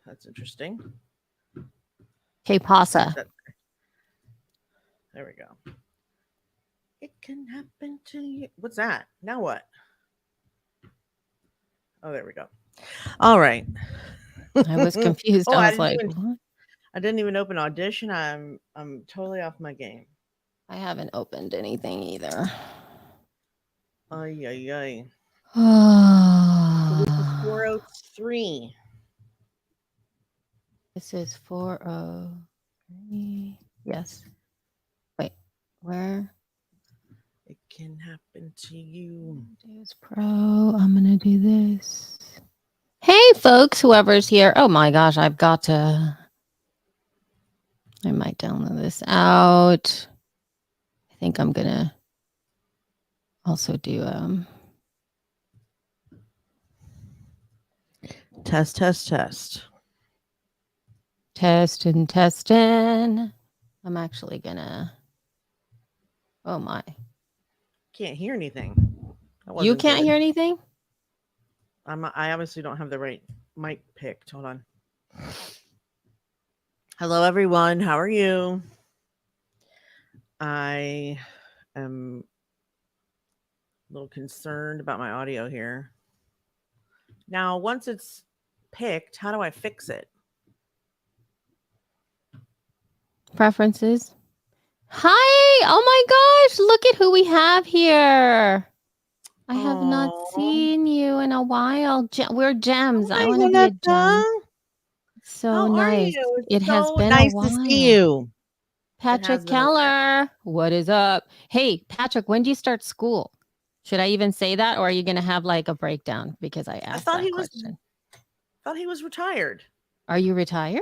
That's interesting. Que pasa? There we go. It can happen to you. What's that? Now what? Oh, there we go. All right. I was confused. Oh, I was like, what? I didn't even open audition. I'm totally off my game. I haven't opened anything either. Ay ay ay. So this is this 403. is 403. Yes. Wait, where? It can happen to you. There's Pro. I'm going to do this. Hey, folks, whoever's here. Oh my gosh, I've got to. I might download this out. I think I'm going to also do Test. testing. I'm actually going to. Oh my. Can't hear anything. You can't hear anything? I obviously don't have the right mic picked. Hold on. Hello, everyone. How are you? I am a little concerned about my audio here. Now, once it's picked, how do I fix it? Preferences. Hi. Oh my gosh. Look at who we have here. I have not seen you in a while. We're gems. I want to be a gem. So how nice. Are you? It has been nice a while. to see you. Patrick Keller. What is up? Hey, Patrick, when do you start school? Should I even say that, or are you going to have like a breakdown because I asked that question? I thought he was retired. Are you retired?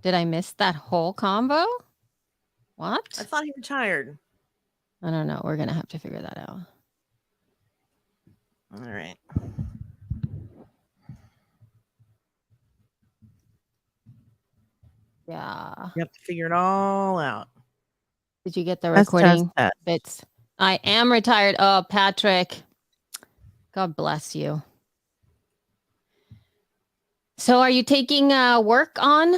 Did I miss that whole combo? What? I thought he retired. I don't know. We're going to have to figure that out. All right. Yeah. You have to figure it all out. Did you get the recording bits? I am retired. Oh, Patrick. God bless you. So are you taking work on,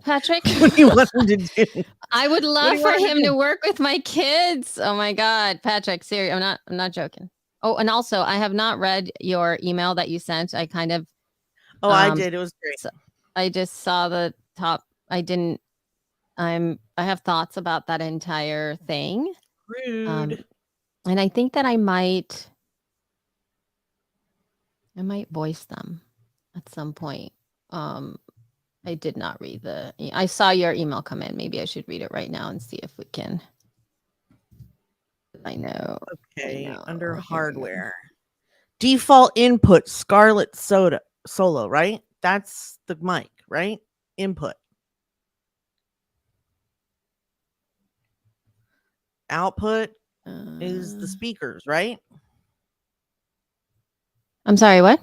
Patrick? What do you want him to do? I would love for him to work with my kids. Oh my God, Patrick, seriously, I'm not joking. Oh, and also I have not read your email that you sent. I kind of I did. It was great. I just saw the top. I have thoughts about that entire thing. Rude. And I think that I might voice them at some point. I did not read I saw your email come in. Maybe I should read it right now and see if we can. I know. Okay. Under hardware. Default input, Scarlett Solo, right? That's the mic, right? Input. Output is the speakers, right? I'm sorry, what?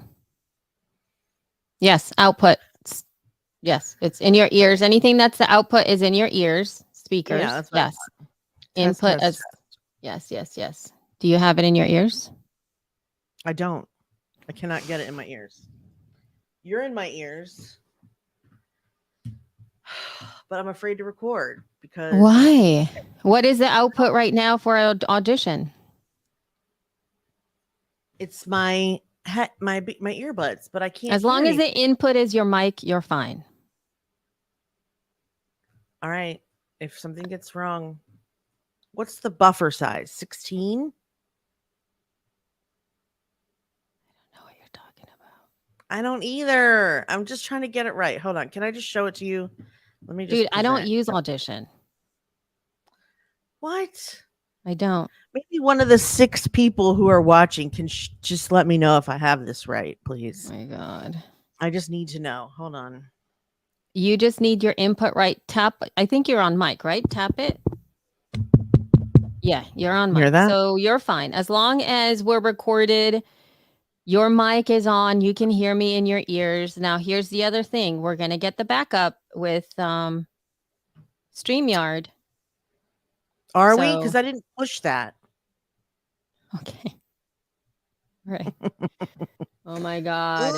Yes, output. Yes, it's in your ears. Anything that's the output is in your ears. Speakers. Yeah, that's yes. Input as test. Yes. Do you have it in your ears? I don't. I cannot get it in my ears. You're in my ears. But I'm afraid to record because why? What is the output right now for an audition? It's my earbuds, but I can't. As long as the input is your mic, you're fine. All right. If something gets wrong, what's the buffer size? 16? I don't know what you're talking about. I don't either. I'm just trying to get it right. Hold on. Can I just show it to you? Let me just. Dude, I don't use Audition. What? I don't. Maybe one of the 6 people who are watching can just let me know if I have this right, please. Oh my God. I just need to know. Hold on. You just need your input right. Tap. I think you're on mic, right? Tap it. Yeah, you're on mic. So you're fine. As long as we're recorded, your mic is on. You can hear me in your ears. Now, here's the other thing. We're going to get the backup with StreamYard. Are we? Because I didn't push that. Okay. Right. Oh my God.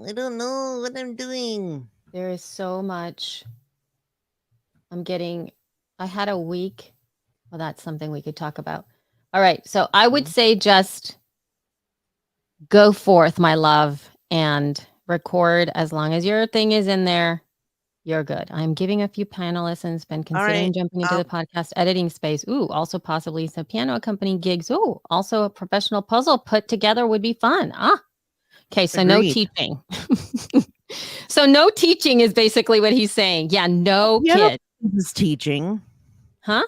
I don't know what I'm doing. There is so much. I had a week. Well, that's something we could talk about. All right. So I would say just go forth, my love, and record as long as your thing is in there. You're good. I'm giving a few piano lessons, been considering right. jumping into the podcast editing space. Ooh, also possibly some piano accompanying gigs. Ooh, also a professional puzzle put together would be fun. Okay, so no Agreed. teaching. So no teaching is basically what he's saying. Yeah, no Piano kid. lessons is teaching. Huh?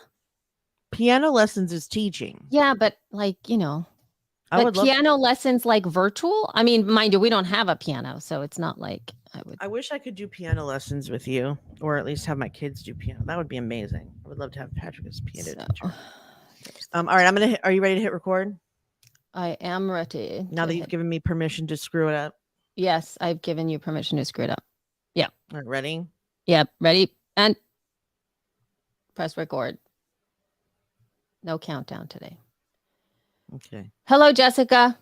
Piano lessons is teaching. Yeah, but like, I would love. piano lessons like virtual? I mean, mind you, we don't have a piano, so it's not like I would. I wish I could do piano lessons with you, or at least have my kids do piano. That would be amazing. I would love to have Patrick as a piano teacher. All right, I'm gonna. Are you ready to hit record? I am ready. Now that you've given me permission to screw it up. Yes, I've given you permission to screw it up. Yeah. All right, ready? Yep, ready and press record. No countdown today. Okay. Hello, Jessica.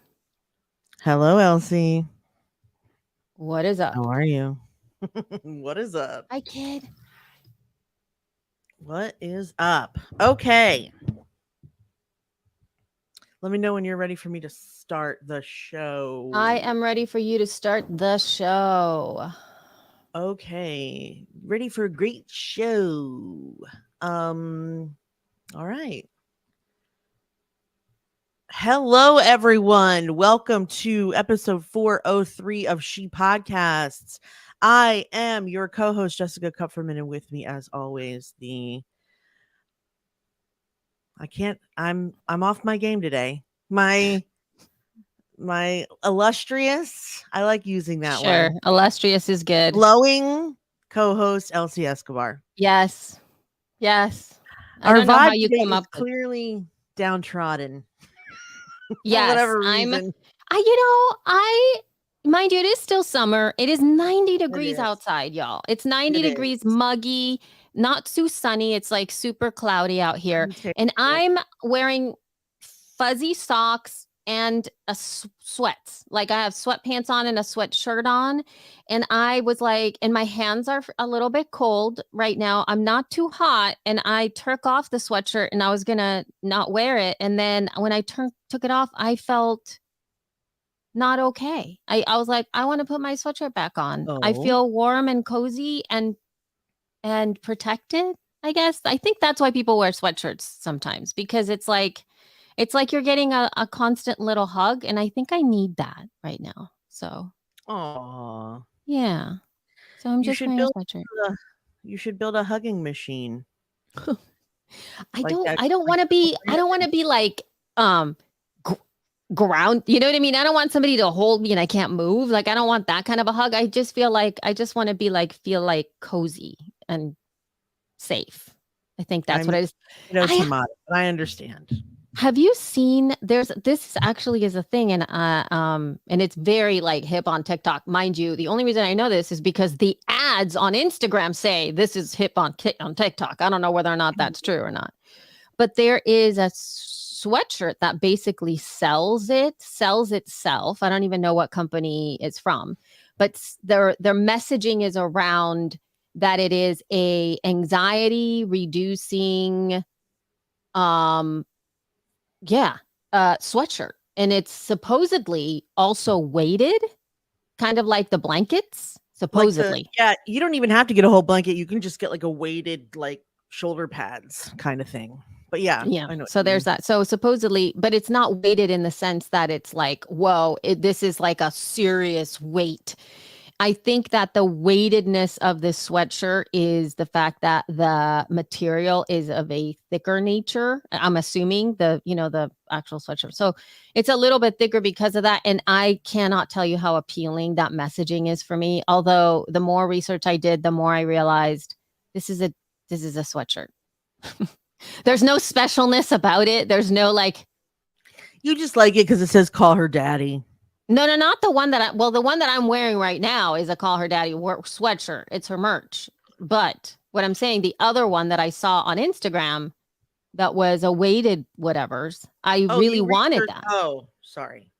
Hello, Elsie. What is up? How are you? What is up? Hi, kid. What is up? Okay. Let me know when you're ready for me to start the show. I am ready for you to start the show. Okay. Ready for a great show. All right. Hello, everyone. Welcome to episode 403 of She Podcasts. I am your co-host, Jessica Kupferman, and with me, as always, I'm off my game today. My illustrious, I like using that Sure. one. Illustrious is good. Glowing co-host Elsie Escobar. Yes. Yes. I Our don't know how vibe you today come is up with. clearly downtrodden. Yes, For whatever reason. Mind you, it is still summer. It is 90 degrees is. outside, y'all. It's 90 It degrees, is. muggy, not too sunny. It's like super cloudy out here. And I'm wearing fuzzy socks and a sweats. Like I have sweatpants on and a sweatshirt on. And I was like, and my hands are a little bit cold right now. I'm not too hot. And I took off the sweatshirt and I was going to not wear it. And then when I took it off, I felt not okay. I was like, I want to put my sweatshirt back on. I Oh. feel warm and cozy and protected, I guess. I think that's why people wear sweatshirts sometimes, because it's like you're getting a constant little hug, and I think I need that right now. So, Aw. yeah. So I'm just wearing a sweatshirt. You should build a hugging machine. I don't want to be like ground, you know what I mean? I don't want somebody to hold me and I can't move. Like I don't want that kind of a hug. I just feel like I just want to be like feel like cozy and safe. I think that's what it is. I understand. Have you seen this actually is a thing, and it's very like hip on TikTok. Mind you, the only reason I know this is because the ads on Instagram say this is hip on TikTok. I don't know whether or not that's true or not. But there is a sweatshirt that basically sells itself. I don't even know what company it's from, but their messaging is around that it is a anxiety reducing sweatshirt, and it's supposedly also weighted, kind of like the blankets, supposedly. You don't even have to get a whole blanket. You can just get like a weighted like shoulder pads kind of thing. But yeah. I know so there's that. So supposedly, but it's not weighted in the sense that it's like, whoa, this is like a serious weight. I think that the weightedness of this sweatshirt is the fact that the material is of a thicker nature. I'm assuming the actual sweatshirt. So it's a little bit thicker because of that. And I cannot tell you how appealing that messaging is for me. Although the more research I did, the more I realized this is a sweatshirt. There's no specialness about it. There's no like. You just like it because it says call her daddy. No, not the one that the one that I'm wearing right now is a call her daddy sweatshirt. It's her merch. But what I'm saying, the other one that I saw on Instagram that was a weighted whatever's, I really wanted that. Oh, sorry.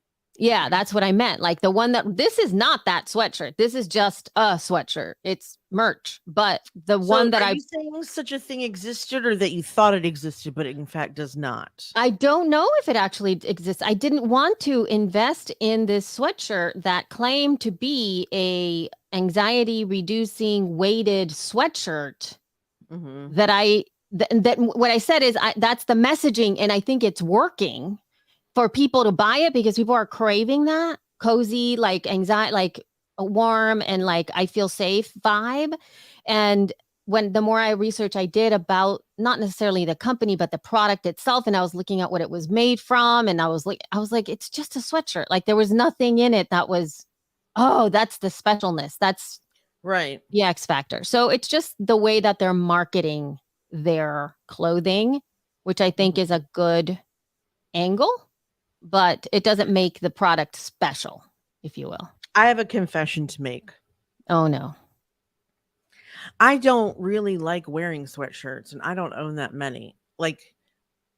Yeah, that's what I meant. Like the one that this is not that sweatshirt. This is just a sweatshirt. It's merch. But the So one that are you saying such a thing existed or that you thought it existed, but it in fact does not? I don't know if it actually exists. I didn't want to invest in this sweatshirt that claimed to be a anxiety reducing weighted sweatshirt Mm-hmm. that that what I said is that's the messaging and I think it's working for people to buy it because people are craving that cozy, like anxiety, like a warm and like I feel safe vibe. And when the more I research I did about not necessarily the company, but the product itself, and I was looking at what it was made from, and I was like, it's just a sweatshirt. Like there was nothing in it that was, oh, that's the specialness. That's Right. the X factor. So it's just the way that they're marketing their clothing, which I think is a good angle, but it doesn't make the product special, if you will. I have a confession to make. Oh no, I don't really like wearing sweatshirts and I don't own that many. Like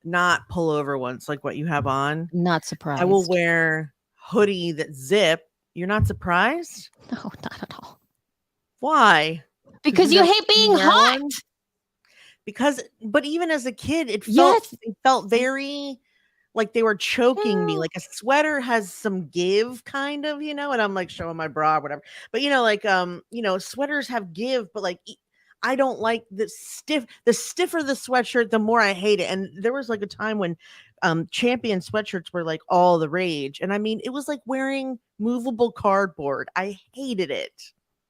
not pullover ones like what you have on. not I will surprised. wear hoodie that zip. You're not surprised? No, not at all. Why? Because Because you you never hate seen me being wear hot. one? Because but even as a kid, Yes. it felt very like they were choking me. No. Like a sweater has some give kind of, and I'm like showing my bra or whatever. But like sweaters have give, but like I don't like the stiffer the sweatshirt, the more I hate it. And there was like a time when champion sweatshirts were like all the rage. And I mean, it was like wearing movable cardboard. I hated it.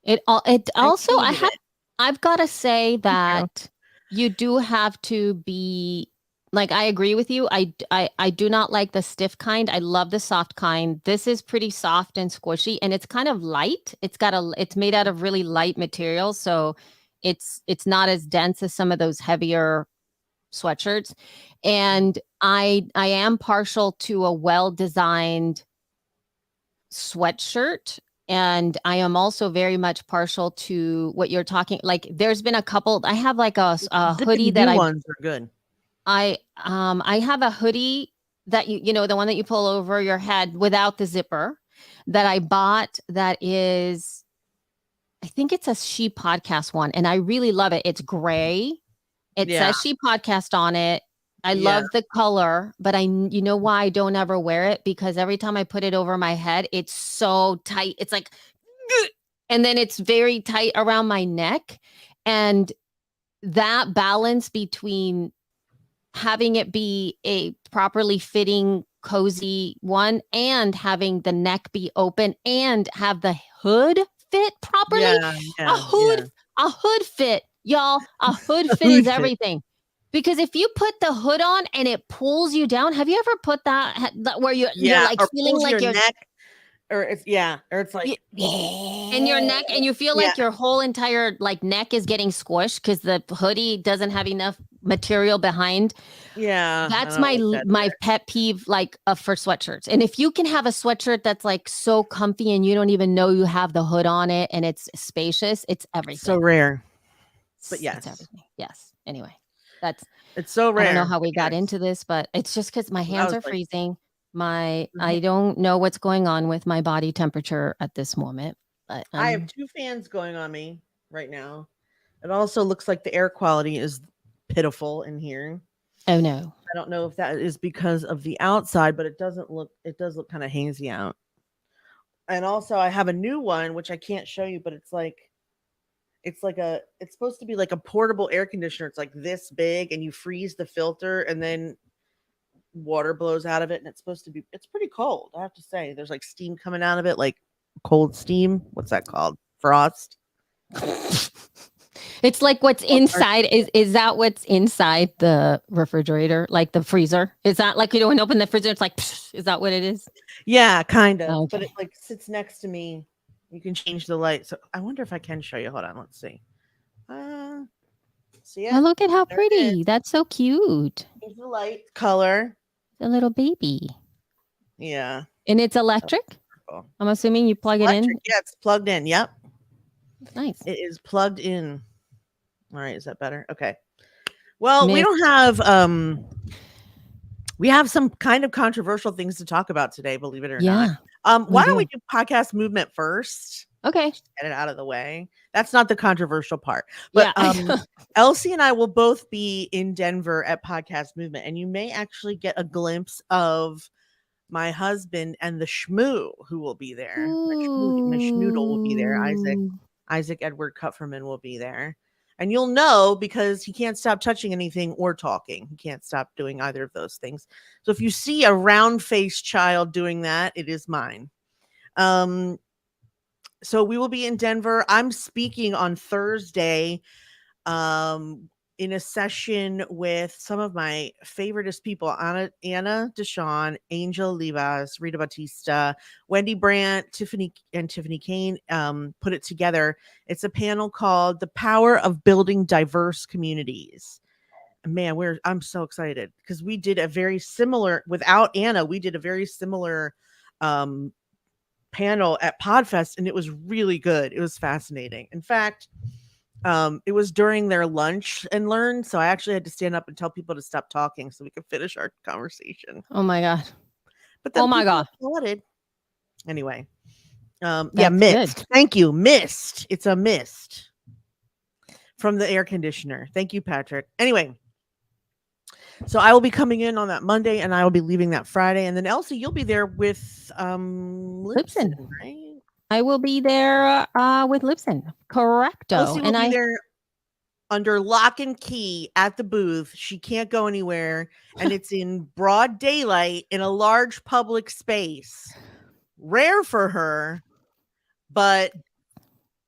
It I also hated it. I've got to say Thank you. that you do have to be like I agree with you. I do not like the stiff kind. I love the soft kind. This is pretty soft and squishy and it's kind of light. It's made out of really light materials, so it's not as dense as some of those heavier sweatshirts. And I am partial to a well-designed sweatshirt. And I am also very much partial to what you're talking. Like, there's been a couple. I have like a hoodie Zippy that do ones are good. I have a hoodie that you know the one that you pull over your head without the zipper that I bought. That is, I think it's a She Podcast one, and I really love it. It's gray. It Yeah. says She Podcast on it. I Yeah. love the color, but you know why I don't ever wear it? Because every time I put it over my head, it's so tight. It's like, and then it's very tight around my neck. And that balance between having it be a properly fitting, cozy one and having the neck be open and have the hood fit properly. Yeah. A Yeah. hood, a hood fit, y'all. A hood fit is Hood fit. everything. Because if you put the hood on and it pulls you down, have you ever put that where you're like Or feeling pulls like your you're neck, or it's like in your neck and you feel yeah. like your whole entire like neck is getting squished because the hoodie doesn't have enough material behind. Yeah. That's I don't like that my either. pet peeve, like for sweatshirts. And if you can have a sweatshirt that's like so comfy and you don't even know you have the hood on it and it's spacious, it's So everything. rare. But It's yes. everything. Yes. Anyway, that's It's so rare. I don't know how we got Yes. into this, but it's just because my I hands was are like, freezing. I don't know what's going on with my body temperature at this moment, but I have 2 fans going on me right now. It also looks like the air quality is pitiful in here. oh no. I don't know if that is because of the outside, but it does look kind of hazy out. And also I have a new one which I can't show you, but it's supposed to be like a portable air conditioner. It's like this big and you freeze the filter and then water blows out of it and it's pretty cold. I have to say there's like steam coming out of it, like cold steam. What's that called? Frost. It's like what's inside. Is that what's inside the refrigerator, like the freezer? Is that like you don't open the freezer? It's like, psh, is that what it is? Yeah, kind of. But Okay. it like sits next to me. You can change the light. So I wonder if I can show you. Hold on, let's see. See Oh, it? look at how There it is. pretty. That's so cute. Here's the light color. The little baby. Yeah. And it's electric. Cool. I'm assuming you plug it in. Electric. Yeah, it's plugged in. Yep. Nice. It is plugged in. All right, is that better? Okay. Well, we Miss don't have We have some kind of controversial things to talk about today, believe it or not. Yeah, we Why don't we do. do podcast movement first? Okay. Just get it out of the way. That's not the controversial part. But Yeah. I know. Elsie and I will both be in Denver at Podcast Movement, and you may actually get a glimpse of my husband and the schmoo who will be there. My schnoodle will be there. Ooh. Isaac Edward Kupferman will be there. And you'll know because he can't stop touching anything or talking. He can't stop doing either of those things. So if you see a round-faced child doing that, it is mine. So we will be in Denver. I'm speaking on Thursday in a session with some of my favoriteest people, Anna Deshawn, Angel Livas, Rita Batista, Wendy Brandt, Tiffany Kane put it together. It's a panel called The Power of Building Diverse Communities. Man, I'm so excited because we did a very similar, without Anna, we did a very similar panel at Podfest, and it was really good. It was fascinating. In fact, it was during their lunch and learn, so I actually had to stand up and tell people to stop talking so we could finish our conversation. Oh my God. But then Oh my people God. applauded. Anyway, yeah, That's mist. good. Thank you, mist. It's a mist from the air conditioner. Thank you, Patrick. Anyway, so I will be coming in on that Monday, and I will be leaving that Friday, and then Elsie, you'll be there with Lipson, Lipson. right? I will be there with Lipson. Correcto. Elsie will And be there under lock and key at the booth. She can't go anywhere, and it's in broad daylight in a large public space. Rare for her, but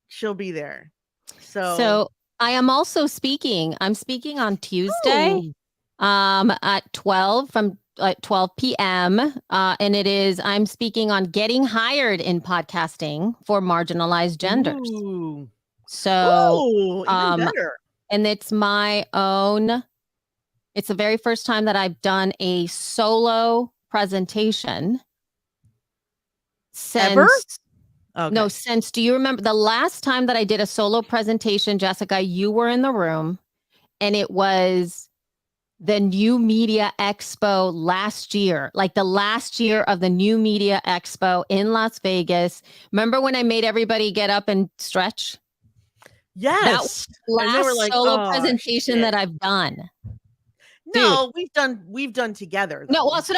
she'll be there. So I am also speaking. I'm speaking on Tuesday at 12 from 12 p.m. And I'm speaking on getting hired in podcasting for marginalized genders. Ooh. So Even better. And it's my own. It's the very first time that I've done a solo presentation since. Ever? Okay. No, since, do you remember the last time that I did a solo presentation, Jessica, you were in the room, and it was the New Media Expo last year, like the last year of the New Media Expo in Las Vegas. Remember when I made everybody get up and stretch? Yes. That was the last and they were like, solo presentation that I've done. No, we've done together. Though. No, well, so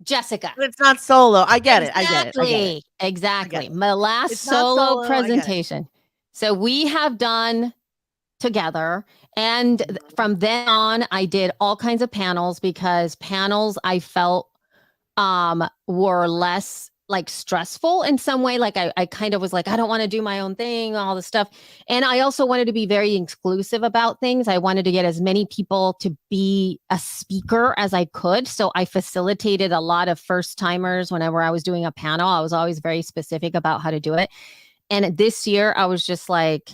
Jessica. But it's not solo. I get it. Exactly. My last solo presentation. So we have done together. And from then on, I did all kinds of panels because panels I felt were less like stressful in some way. Like I kind of was like, I don't want to do my own thing, all this stuff. And I also wanted to be very exclusive about things. I wanted to get as many people to be a speaker as I could. So I facilitated a lot of first timers whenever I was doing a panel. I was always very specific about how to do it. And this year I was just like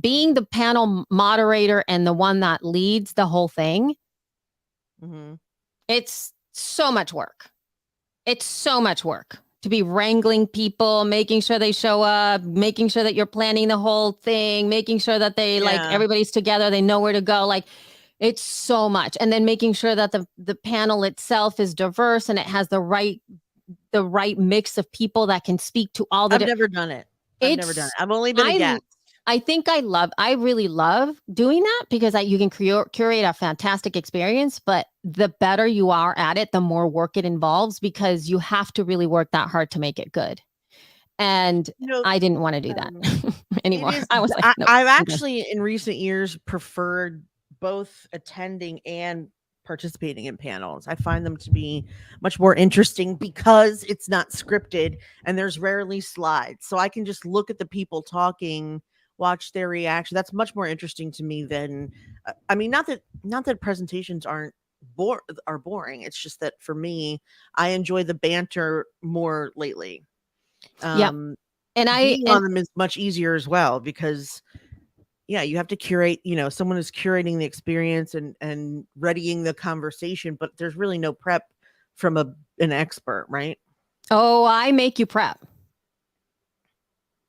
being the panel moderator and the one that leads the whole thing. Mm-hmm. It's so much work. It's so much work to be wrangling people, making sure they show up, making sure that you're planning the whole thing, making sure that they like everybody's together, they know where to go. Like it's so much. And then making sure that the panel itself is diverse and it has the right mix of people that can speak to all the. I've never done it. I've only been a guest. I really love doing that because you can curate a fantastic experience, but the better you are at it, the more work it involves because you have to really work that hard to make it good. And I didn't want to do that anymore. I was like, nope, I've actually in recent years preferred both attending and participating in panels. I find them to be much more interesting because it's not scripted and there's rarely slides. So I can just look at the people talking, watch their reaction. That's much more interesting to me than I mean, not that presentations are boring. It's just that for me, I enjoy the banter more lately. And being on them is much easier as well because you have to curate, someone is curating the experience and readying the conversation, but there's really no prep from an expert, right? Oh, I make you prep.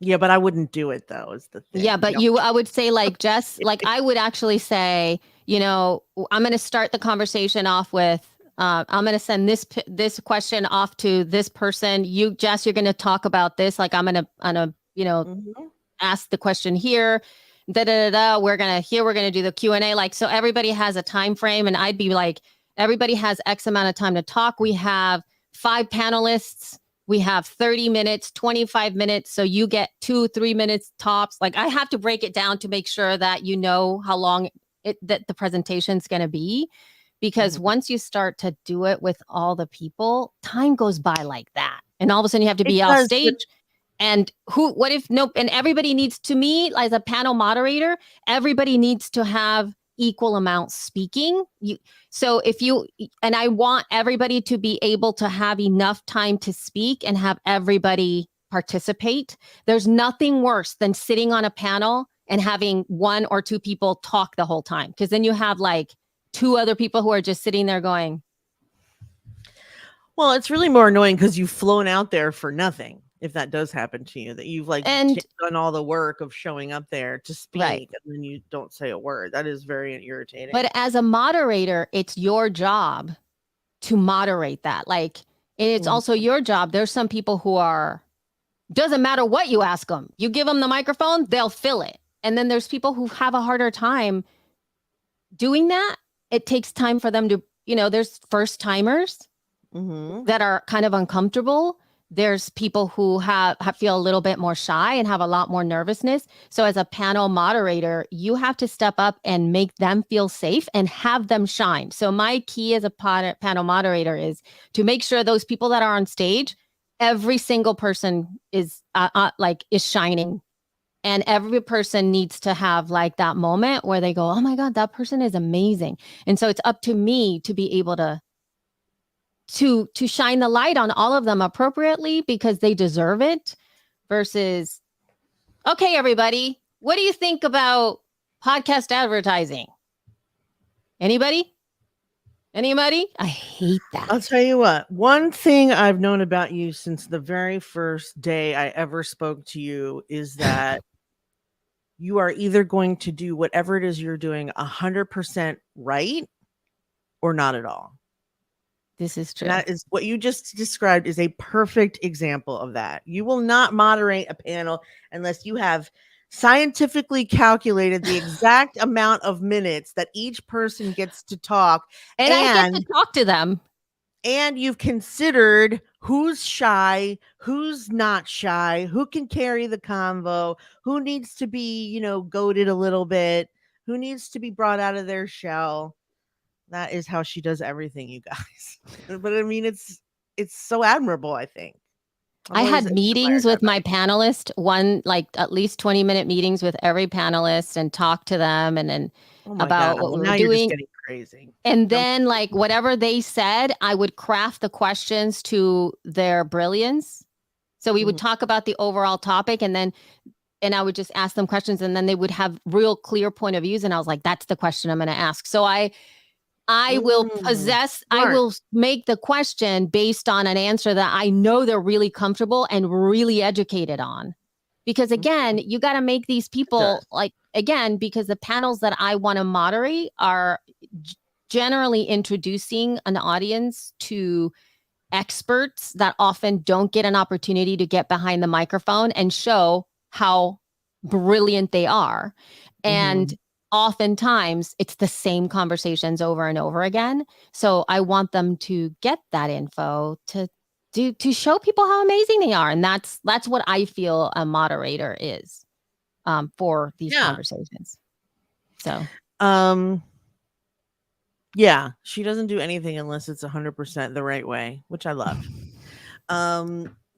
Yeah, but I wouldn't do it though, is the thing. Yeah, but I would say like Jess, like I would actually say, I'm going to start the conversation off with I'm going to send this question off to this person. You, Jess, you're going to talk about this. Like I'm going to, ask the question here. We're going to do the Q&A. Like, so everybody has a time frame, and I'd be like, everybody has X amount of time to talk. We have 5 panelists. We have 30 minutes, 25 minutes. So you get 2-3 minutes tops. Like I have to break it down to make sure that you know how long that the presentation's going to be. Because once you start to do it with all the people, time goes by like that. And all of a sudden you have to be off stage. And and everybody needs, to me, as a panel moderator, everybody needs to have equal amounts speaking. And I want everybody to be able to have enough time to speak and have everybody participate. There's nothing worse than sitting on a panel and having 1 or 2 people talk the whole time. Because then you have like 2 other people who are just sitting there going. Well, it's really more annoying because you've flown out there for nothing. If that does happen to you, that you've done all the work of showing up there to speak, right, and then you don't say a word. That is very irritating. But as a moderator, it's your job to moderate that. Like, and it's also your job. There's some people who doesn't matter what you ask them. You give them the microphone, they'll fill it. And then there's people who have a harder time doing that. It takes time for them to, there's first timers that are kind of uncomfortable. There's people who feel a little bit more shy and have a lot more nervousness. So as a panel moderator, you have to step up and make them feel safe and have them shine. So my key as a panel moderator is to make sure those people that are on stage, every single person is shining. And every person needs to have like that moment where they go, oh my God, that person is amazing. And so it's up to me to be able to shine the light on all of them appropriately because they deserve it, versus, okay, everybody, what do you think about podcast advertising? Anybody? I hate that. I'll tell you what, one thing I've known about you since the very first day I ever spoke to you is that you are either going to do whatever it is you're doing 100% right or not at all. This is true. That is what you just described is a perfect example of that. You will not moderate a panel unless you have scientifically calculated the exact amount of minutes that each person gets to talk. And I get to talk to them. And you've considered who's shy, who's not shy, who can carry the convo, who needs to be, goaded a little bit, who needs to be brought out of their shell. That is how she does everything, you guys. But I mean, it's so admirable, I think. I had meetings with my panelists, at least 20-minute meetings with every panelist, and talk to them and then about what we were doing. You're just getting crazy. And then whatever they said, I would craft the questions to their brilliance. So we would talk about the overall topic, and I would just ask them questions, and then they would have real clear point of views. And I was like, that's the question I'm going to ask. So I will I will make the question based on an answer that I know they're really comfortable and really educated on. Because again, you got to make these people because the panels that I want to moderate are generally introducing an audience to experts that often don't get an opportunity to get behind the microphone and show how brilliant they are. And oftentimes it's the same conversations over and over again. So I want them to get that info to show people how amazing they are. And that's what I feel a moderator is for these conversations. So, yeah, she doesn't do anything unless it's 100% the right way, which I love.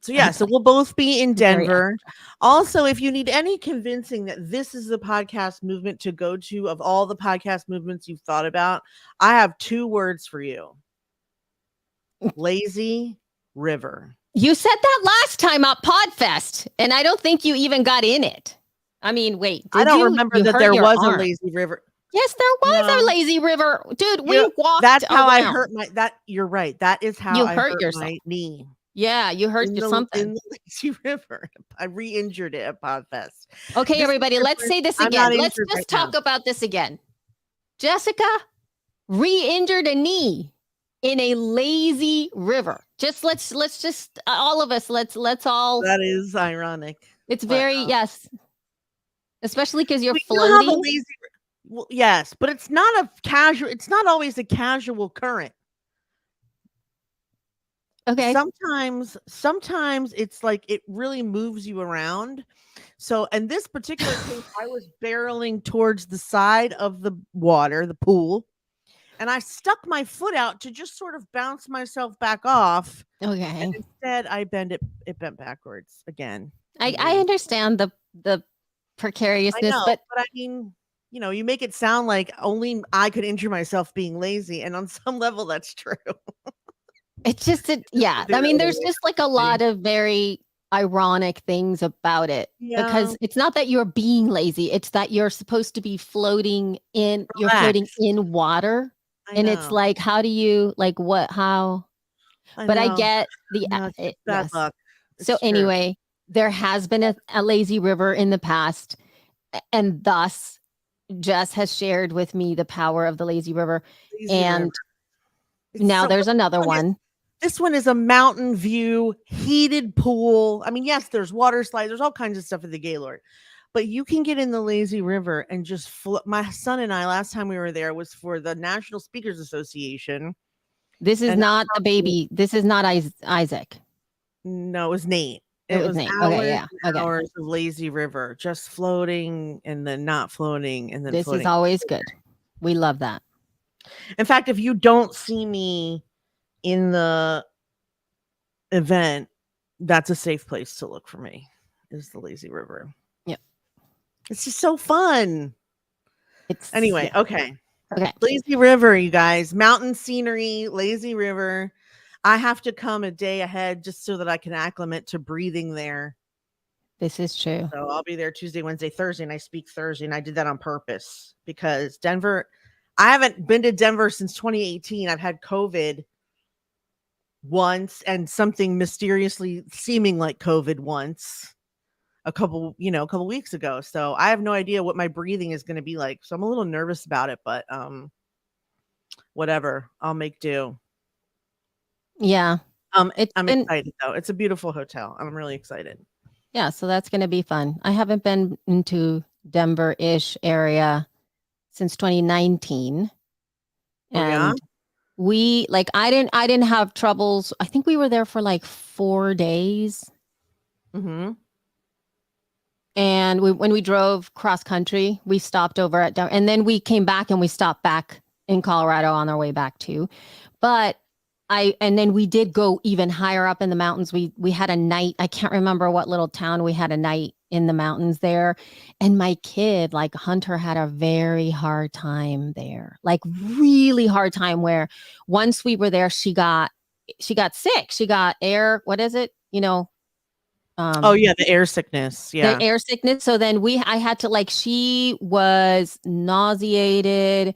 So we'll both be in Denver. Also, if you need any convincing that this is the podcast movement to go to of all the podcast movements you've thought about, I have 2 words for you. Lazy River. You said that last time at Podfest, and I don't think you even got in it. I mean, wait. I don't remember that there was a lazy river. Yes, there was a lazy river. Dude, we walked That's how around. I hurt you're right. That is how I hurt my knee. Yeah, you hurt something. In the lazy river. I re-injured it at Podfest. Okay, everybody, let's say this again. Let's just talk about this again. Jessica re-injured a knee in a lazy river. Just let's just all of us let's all. That is ironic. It's But very yes, especially because you're we know how the floating. lazy. Well, yes, but it's not a casual. It's not always a casual current. Okay. Sometimes it's like it really moves you around. So in this particular case, I was barreling towards the side of the water, the pool, and I stuck my foot out to just sort of bounce myself back off. And Okay. instead, it bent backwards again. I Agreed. understand the I precariousness, know, but but I mean, you make it sound like only I could injure myself being lazy, and on some level, that's true. it's just yeah. I mean, there's just like a lot of very ironic things about it Yeah, because it's not that you're being lazy, it's that you're supposed to be you're floating relax. in water. I And it's know. like, how do you like what how I but I know. get No, it's just bad yes. luck. So It's true. anyway, there has been a lazy river in the past, and thus Jess has shared with me the power of the lazy river. Lazy River. And It's now so there's another one is one. this one is a mountain view, heated pool. I mean, yes, there's water slides, there's all kinds of stuff at the Gaylord, but you can get in the lazy river and just my son and I, last time we were there was for the National Speakers Association. This is And not the baby. This is not Isaac. no, it was Nate. It It was was Nate. Okay, hours yeah. and Okay. hours of lazy river, just floating and then not floating and then This is floating. always good. We love that. In fact, if you don't see me in the event, that's a safe place to look for me, is the lazy river. Yep. It's just so fun. It's Anyway, yeah. okay. Okay. Lazy river, you guys. Mountain scenery, lazy river. I have to come a day ahead just so that I can acclimate to breathing there. This is true. So I'll be there Tuesday, Wednesday, Thursday, and I speak Thursday. And I did that on purpose because Denver, I haven't been to Denver since 2018. I've had COVID once and something mysteriously seeming like COVID once a couple weeks ago. So I have no idea what my breathing is going to be like. So I'm a little nervous about it, but whatever. I'll make do. Yeah. It's I'm been excited though. It's a beautiful hotel. I'm really excited. yeah, so that's gonna be fun. I haven't been into Denver-ish area since 2019. Oh yeah? And we like I didn't have troubles. I think we were there for like 4 days. Mhm. And when we drove cross country, we stopped over at Denver, and then we came back and we stopped back in Colorado on our way back too. But and then we did go even higher up in the mountains. We had a night. I can't remember what little town we had a night in the mountains there. And my kid, like Hunter, had a very hard time there. Like really hard time where once we were there, she got sick. She got what is it? Oh yeah, the air sickness. The Yeah. air sickness. So then I had to like she was nauseated.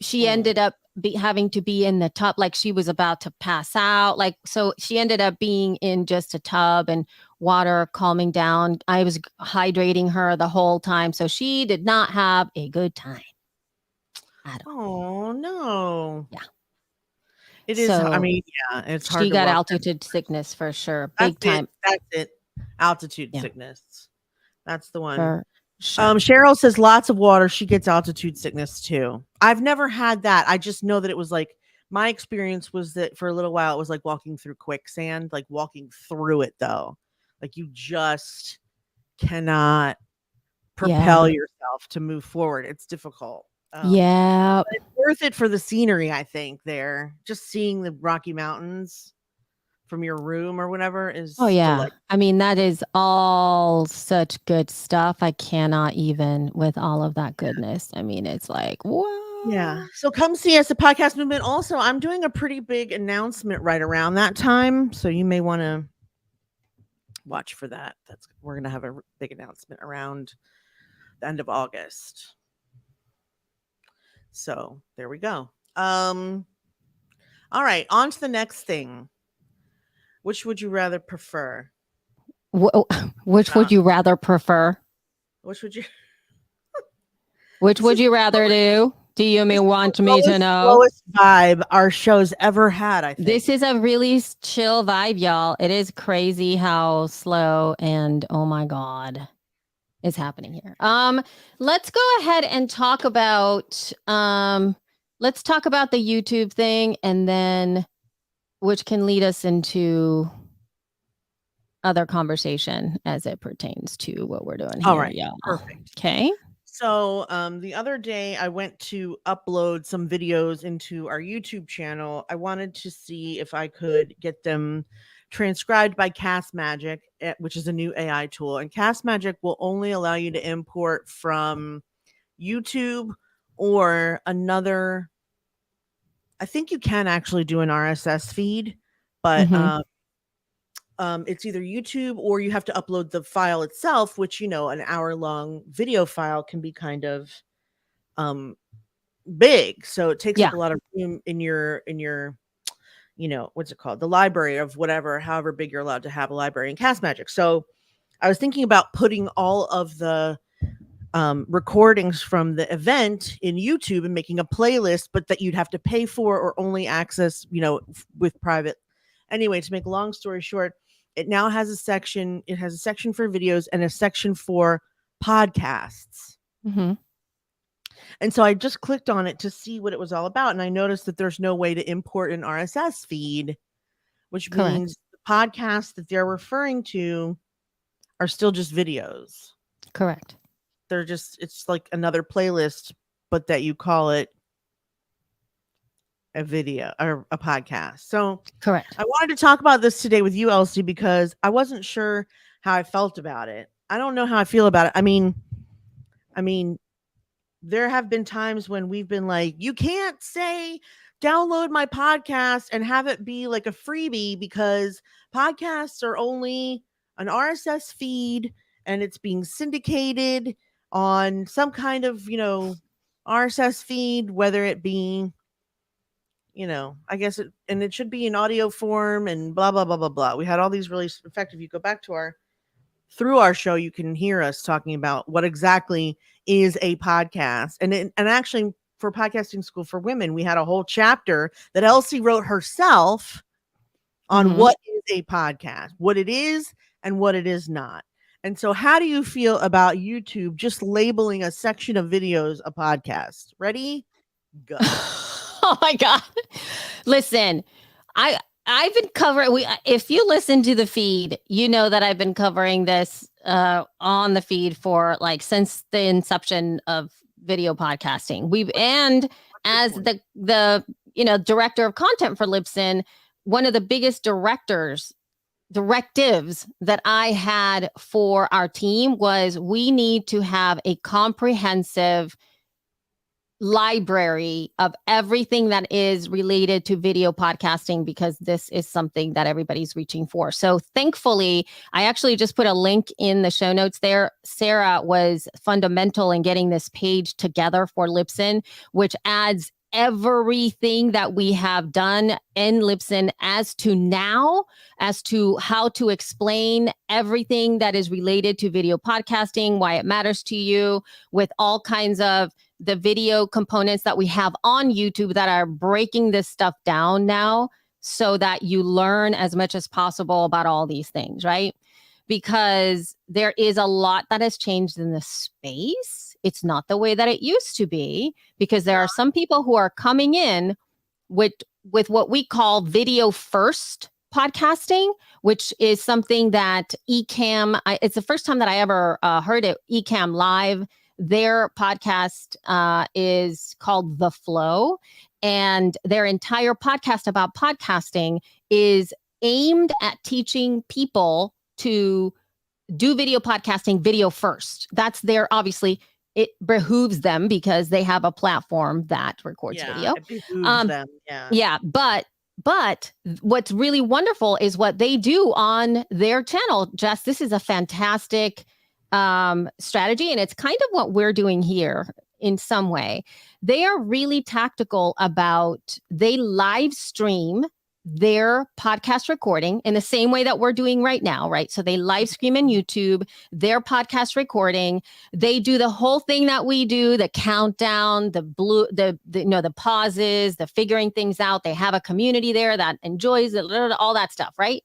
She Mm. ended up having to be in the tub, like she was about to pass out. Like so she ended up being in just a tub and water calming down. I was hydrating her the whole time. So she did not have a good time at all. Oh no. Yeah. It is. I So mean, yeah, it's hard she to got walk. altitude sickness for sure. That's Big it. time. That's it. Altitude Yeah. sickness. That's the one. For sure. Cheryl says lots of water. She gets altitude sickness too. I've never had that. I just know that it was like my experience was that for a little while it was like walking through quicksand, like walking through it though. Like you just cannot propel Yeah. yourself to move forward. It's difficult. Yeah. But it's worth it for the scenery, I think, there. Just seeing the Rocky Mountains from your room or whatever Oh, is yeah. delightful. I mean, that is all such good stuff. I cannot even with all of that goodness. I mean, it's like, Yeah. what? So come see us at Podcast Movement. Also, I'm doing a pretty big announcement right around that time. So you may want to watch for that. We're gonna have a big announcement around the end of August. So there we go. All right, on to the next thing. Which would you rather prefer? Which would you rather prefer? Which would you Which this would is you rather do? Do you This is want the me to know? lowest vibe our show's ever had, I think. This is a really chill vibe, y'all. It is crazy how slow and oh my God is happening here. Let's go ahead and talk about let's talk about the YouTube thing, and then which can lead us into other conversation as it pertains to what we're doing here. All right. Y'all. Perfect. Okay. So the other day I went to upload some videos into our YouTube channel. I wanted to see if I could get them transcribed by Cast Magic, which is a new AI tool. And Cast Magic will only allow you to import from YouTube or another. I think you can actually do an RSS feed, but it's either YouTube or you have to upload the file itself, which, you know, an hour-long video file can be kind of big. So it takes up a lot of room in your, you know, what's it called? The library of whatever, however big you're allowed to have a library in Cast Magic. So I was thinking about putting all of the recordings from the event in YouTube and making a playlist, but that you'd have to pay for or only access, you know, with private. Anyway, to make a long story short, it now has a section. It has a section for videos and a section for podcasts. And so I just clicked on it to see what it was all about. And I noticed that there's no way to import an RSS feed, which means the podcasts that they're referring to are still just videos. Correct. They're just, it's like another playlist, but that you call it a video or a podcast. So correct. I wanted to talk about this today with you, Elsie, because I wasn't sure how I felt about it. I don't know how I feel about it. I mean, there have been times when we've been like, you can't say download my podcast and have it be like a freebie because podcasts are only an RSS feed and it's being syndicated on some kind of, you know, RSS feed, whether it be, you know, I guess it should be in audio form and blah, blah, blah, blah, blah. We had all these really effective. You go back to through our show, you can hear us talking about what exactly is a podcast. And actually for Podcasting School for Women, we had a whole chapter that Elsie wrote herself on what is a podcast, what it is and what it is not. And so how do you feel about YouTube just labeling a section of videos a podcast? Ready? Go. Oh my God. Listen, I've been covering, if you listen to the feed, you know that I've been covering this on the feed for like since the inception of video podcasting. And as the you know, director of content for Libsyn, one of the biggest directives that I had for our team was we need to have a comprehensive library of everything that is related to video podcasting, because this is something that everybody's reaching for. So thankfully, I actually just put a link in the show notes there. Sarah was fundamental in getting this page together for Libsyn, which adds everything that we have done in Libsyn as to how to explain everything that is related to video podcasting, why it matters to you, with all kinds of the video components that we have on YouTube that are breaking this stuff down now so that you learn as much as possible about all these things, right? Because there is a lot that has changed in the space. It's not the way that it used to be, because there are some people who are coming in with what we call video first podcasting, which is something that Ecamm, it's the first time that I ever heard it, Ecamm Live. Their podcast is called The Flow, and their entire podcast about podcasting is aimed at teaching people to do video podcasting video first. That's their, obviously, it behooves them because they have a platform that records video. It behooves them. Yeah, but what's really wonderful is what they do on their channel. Jess, this is a fantastic strategy, and it's kind of what we're doing here in some way. They are really tactical about, they live stream their podcast recording in the same way that we're doing right now, right? So they live stream in YouTube, their podcast recording. They do the whole thing that we do, the countdown, the pauses, the figuring things out. They have a community there that enjoys it, all that stuff, right?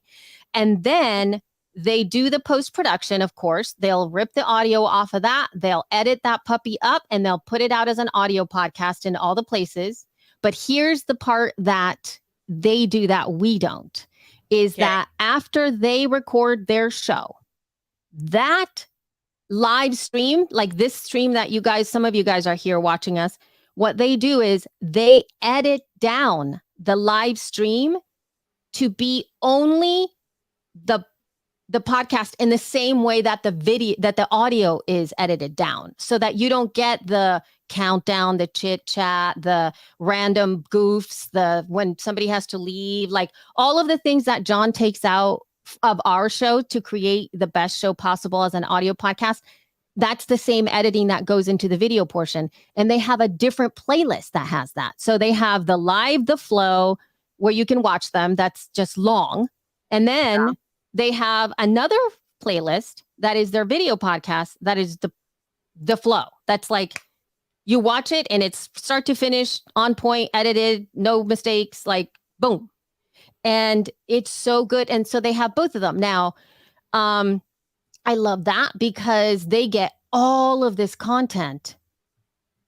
And then they do the post-production, of course. They'll rip the audio off of that. They'll edit that puppy up and they'll put it out as an audio podcast in all the places. But here's the part that they do that we don't, is that after they record their show, that live stream, like this stream that you guys, some of you guys are here watching us, what they do is they edit down the live stream to be only the podcast in the same way that the audio is edited down, so that you don't get the countdown, the chit chat, the random goofs, the when somebody has to leave, like all of the things that John takes out of our show to create the best show possible as an audio podcast. That's the same editing that goes into the video portion. And they have a different playlist that has that. So they have the live, the flow, where you can watch them. That's just long. And then they have another playlist that is their video podcast. That is the flow. That's like you watch it and it's start to finish, on point, edited, no mistakes, like boom. And it's so good. And so they have both of them. Now, I love that because they get all of this content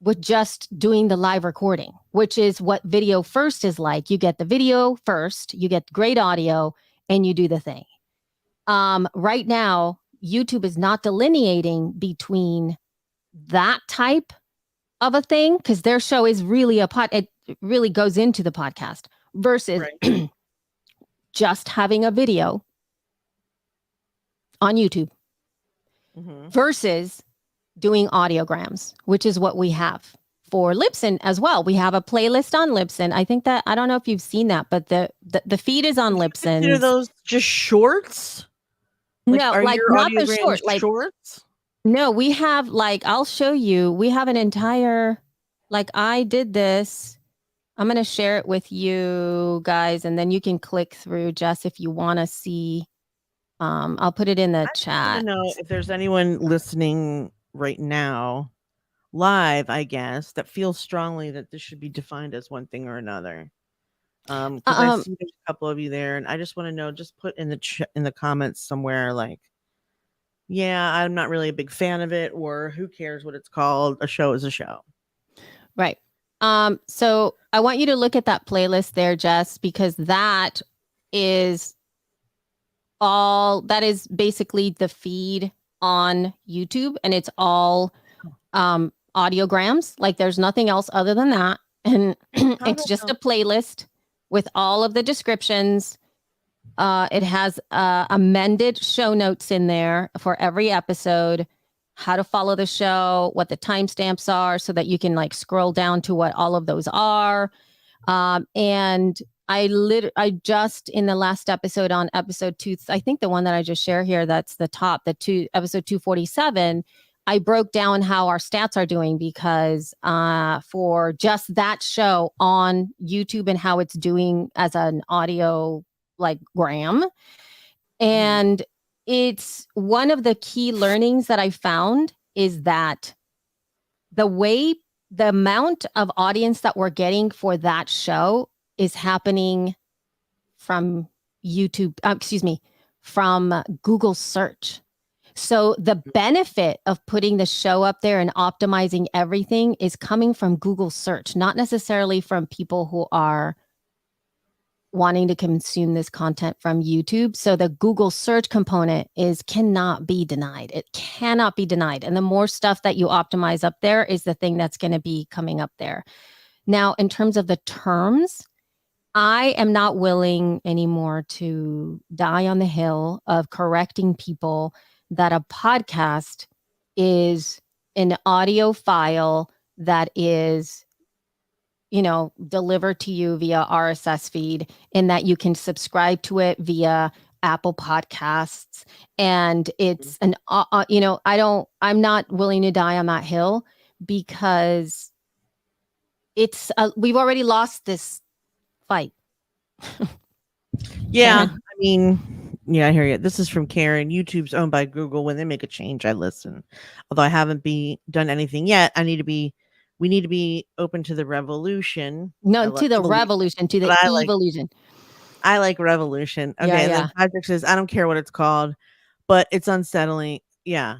with just doing the live recording, which is what video first is like. You get the video first, you get great audio, and you do the thing. Right now, YouTube is not delineating between that type of a thing, because their show is really it really goes into the podcast, versus just having a video on YouTube, versus doing audiograms, which is what we have for Libsyn as well. We have a playlist on Libsyn. I think that, I don't know if you've seen that, but the feed is on Libsyn. Consider those just shorts? Like, no, like not the short, like shorts. No, we have, like, I'll show you. We have an entire, like, I did this. I'm going to share it with you guys, and then you can click through, Jess, if you want to see. I'll put it in the chat. I don't know if there's anyone listening right now, live, I guess, that feels strongly that this should be defined as one thing or another. Because I see there's a couple of you there, and I just want to know. Just put in the comments somewhere, like, yeah, I'm not really a big fan of it, or who cares what it's called? A show is a show. Right. So I want you to look at that playlist there, Jess, because that is basically the feed on YouTube, and it's all audiograms. Like, there's nothing else other than that. And it's just a playlist with all of the descriptions. It has amended show notes in there for every episode, how to follow the show, what the timestamps are, so that you can like scroll down to what all of those are. And I just, in the last episode, on episode 2, I think the one that I just shared here, that's the top, episode 247, I broke down how our stats are doing, because for just that show on YouTube and how it's doing as an audio like gram. And it's one of the key learnings that I found is that the amount of audience that we're getting for that show is happening from YouTube, from Google search. So the benefit of putting the show up there and optimizing everything is coming from Google search, not necessarily from people who are wanting to consume this content from YouTube. So the Google search component cannot be denied. It cannot be denied. And the more stuff that you optimize up there is the thing that's going to be coming up there. Now, in terms of the terms, I am not willing anymore to die on the hill of correcting people that a podcast is an audio file that is, delivered to you via RSS feed, and that you can subscribe to it via Apple Podcasts. And it's I'm not willing to die on that hill, because we've already lost this fight. Go Yeah, ahead. I mean, yeah, I hear you. This is from Karen. YouTube's owned by Google. When they make a change, I listen. Although I haven't be done anything yet, I need to be. We need to be open to the revolution. I No, love to the evolution, revolution, to but the evolution. I like revolution. Yeah, Okay, and then yeah. Patrick says, I don't care what it's called, but it's unsettling. Yeah,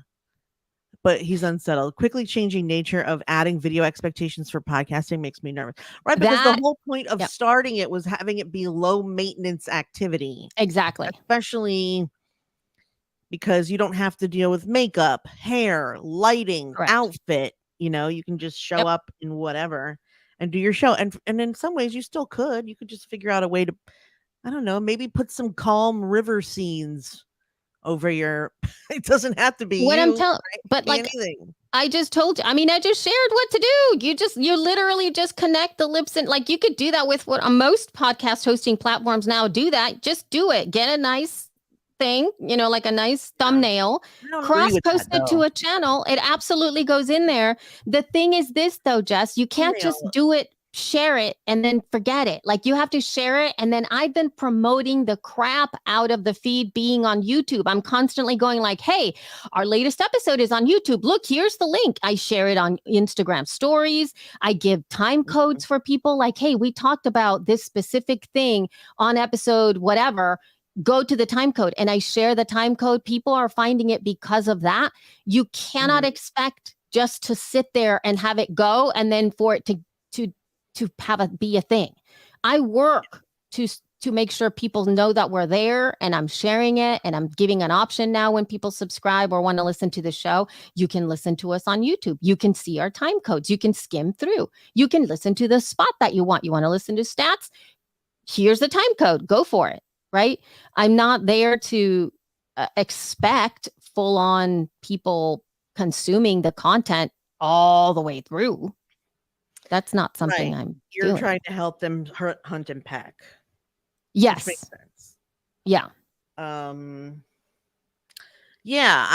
but he's unsettled. Quickly changing nature of adding video expectations for podcasting makes me nervous. Right, because the That, whole point of yep, starting it was having it be low maintenance activity, exactly. especially because you don't have to deal with makeup, hair, lighting, Correct. outfit. You can just show Yep. up in whatever and do your show. And in some ways you still could. You could just figure out a way to, I don't know, maybe put some calm river scenes over your it doesn't have to be What I'm you, telling, right? It could but be like anything. I just told you, I mean, I just shared what to do. You literally just connect the lips and like you could do that with what most podcast hosting platforms now do that. Just do it. Get a nice thing, like a nice Yeah. thumbnail, I don't agree cross with that post it to though. a channel. It absolutely goes in there. The thing is this though, Jess, you can't just Thumbnail. do it, share it, and then forget it. Like you have to share it. And then I've been promoting the crap out of the feed being on YouTube. I'm constantly going like, hey, our latest episode is on YouTube. Look, here's the link. I share it on Instagram stories. I give time Mhm. codes for people like, hey, we talked about this specific thing on episode whatever. Go to the time code and I share the time code. People are finding it because of that. You cannot Mhm. expect just to sit there and have it go and then for it to to have it be a thing. I work to make sure people know that we're there and I'm sharing it and I'm giving an option now when people subscribe or want to listen to the show. You can listen to us on YouTube. You can see our time codes. You can skim through. You can listen to the spot that you want. You want to listen to stats? Here's the time code. Go for it. Right? I'm not there to expect full on people consuming the content all the way through. That's not something Right. I'm You're doing. trying to help them hunt and pack, which makes Yes. sense. Yeah. Um yeah,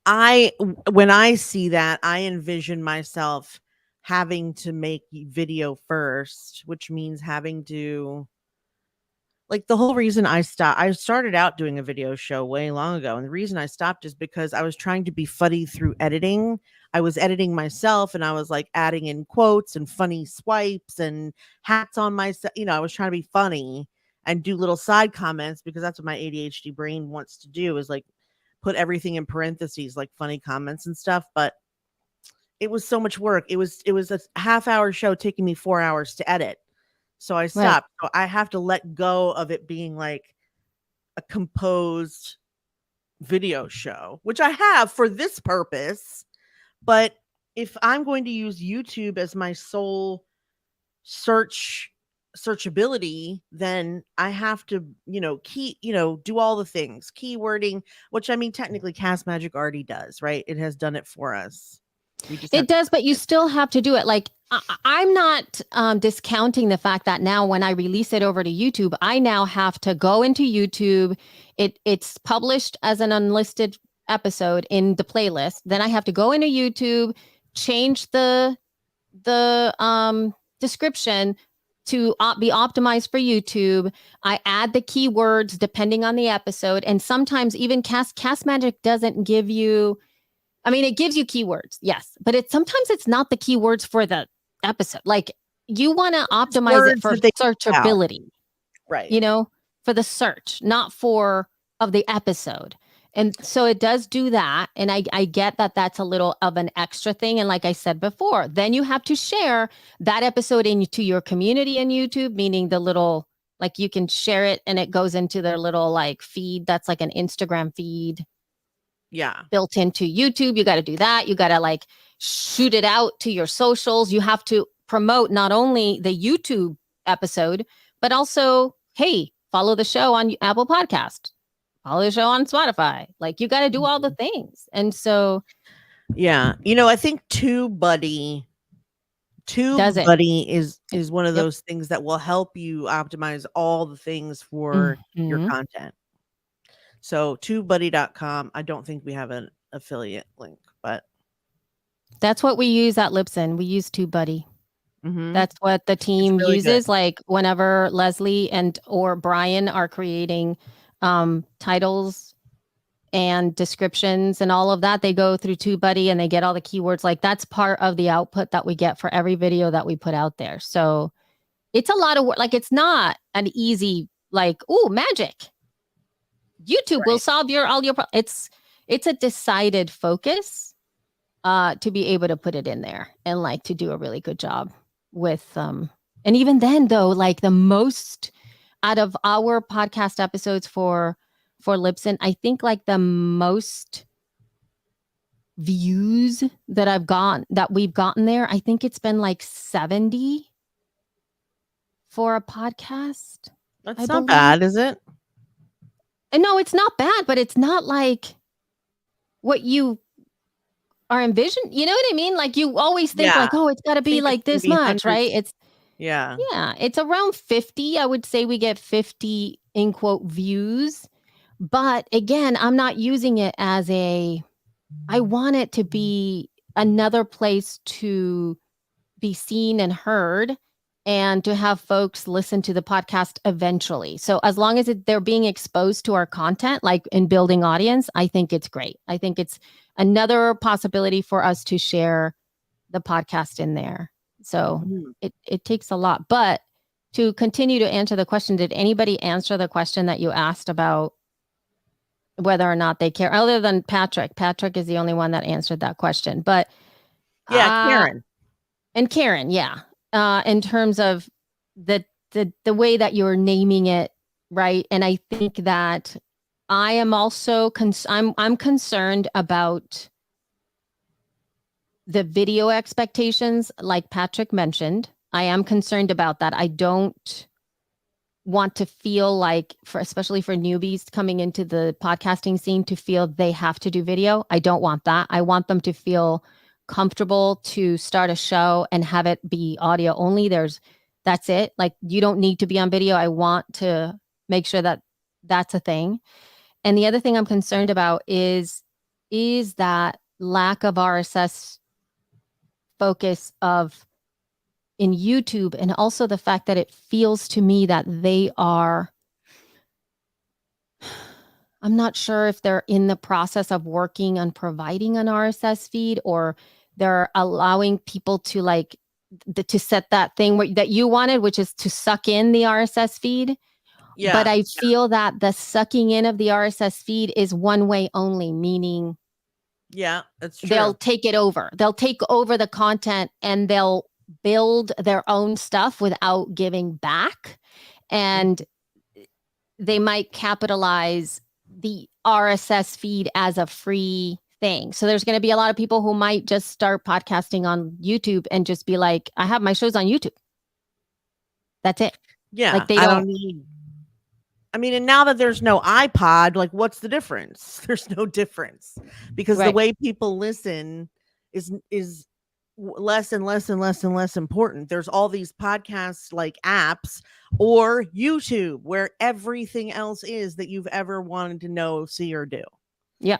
I when I see that, I envision myself having to make video first, which means having to like the whole reason I started out doing a video show way long ago. And the reason I stopped is because I was trying to be funny through editing. I was editing myself and I was like adding in quotes and funny swipes and hats on myself. I was trying to be funny and do little side comments because that's what my ADHD brain wants to do is like put everything in parentheses, like funny comments and stuff. But it was so much work. It was a half-hour show taking me 4 hours to edit. So I Right. stopped. So I have to let go of it being like a composed video show, which I have for this purpose. But if I'm going to use YouTube as my sole searchability, then I have to, do all the things, keywording, which I mean technically Cast Magic already does, right? It has done it for us. We just have It to does, but you still have to do it. Like I'm not discounting the fact that now when I release it over to YouTube, I now have to go into YouTube. It's published as an unlisted episode in the playlist. Then I have to go into YouTube, change the description to be optimized for YouTube. I add the keywords depending on the episode, and sometimes even Cast Magic doesn't give you. I mean, it gives you keywords, yes, but sometimes it's not the keywords for the episode. Like you want to it's optimize it words for that they out. searchability, Right. you know, for the search, not for of the episode. And so it does do that. And I get that that's a little of an extra thing. And like I said before, then you have to share that episode into your community in YouTube, meaning the little, like you can share it and it goes into their little like feed. That's like an Instagram feed Yeah. built into YouTube. You got to do that. You got to like shoot it out to your socials. You have to promote not only the YouTube episode, but also, hey, follow the show on Apple Podcast, follow the show on Spotify. Like you got to do all the Mhm. things. And so Yeah. I think does it. TubeBuddy is one of Yep. those things that will help you optimize all the things for your Mhm. content. So TubeBuddy.com, I don't think we have an affiliate link, but That's what we use at Lipson. We use TubeBuddy. Mhm. That's what the It's team really good. uses. Like whenever Leslie and or Brian are creating titles and descriptions and all of that, they go through TubeBuddy and they get all the keywords. Like that's part of the output that we get for every video that we put out there. So it's a lot of work. Like it's not an easy like, oh, magic. YouTube will Right. solve your all your it's a decided focus to be able to put it in there and like to do a really good job with and even then though like the most out of our podcast episodes for Libsyn, I think like the most views that we've gotten there, I think it's been like 70 for a podcast, I That's not believe. bad, is it? And no, it's not bad, but it's not like what you are envisioned. You know what I mean? Like you always think Yeah. like, oh, it's got to I be think it's like gonna this be much, right? hundreds. Yeah. Yeah, it's around 50. I would say we get 50 in quote views. But again, I'm not using it as I want it to be another place to be seen and heard and to have folks listen to the podcast eventually. So as long as they're being exposed to our content, like in building audience, I think it's great. I think it's another possibility for us to share the podcast in there. So Mhm. it takes a lot. But to continue to answer the question, did anybody answer the question that you asked about whether or not they care? Other than Patrick. Patrick is the only one that answered that question. But Yeah, uh Karen. and Karen, yeah. In terms of the way that you're naming it, right? And I think that I am also I'm concerned about the video expectations, like Patrick mentioned. I am concerned about that. I don't want to feel like for especially for newbies coming into the podcasting scene to feel they have to do video. I don't want that. I want them to feel comfortable to start a show and have it be audio only. That's it. Like you don't need to be on video. I want to make sure that that's a thing. And the other thing I'm concerned about is that lack of RSS focus of in YouTube, and also the fact that it feels to me that they are, I'm not sure if they're in the process of working on providing an RSS feed, or they're allowing people to like to set that thing that you wanted, which is to suck in the RSS feed. But Yeah. I feel that the sucking in of the RSS feed is one way only, meaning Yeah, that's they'll true. take it over. They'll take over the content and they'll build their own stuff without giving back. And Mhm. they might capitalize the RSS feed as a free thing. So there's going to be a lot of people who might just start podcasting on YouTube and just be like, I have my shows on YouTube. That's it. Yeah, Like they I don't don't, need I mean, and now that there's no iPod, like what's the difference? There's no difference because the right. way people listen is less and less and less and less important. There's all these podcasts like apps or YouTube where everything else is that you've ever wanted to know, see, or do. Yeah.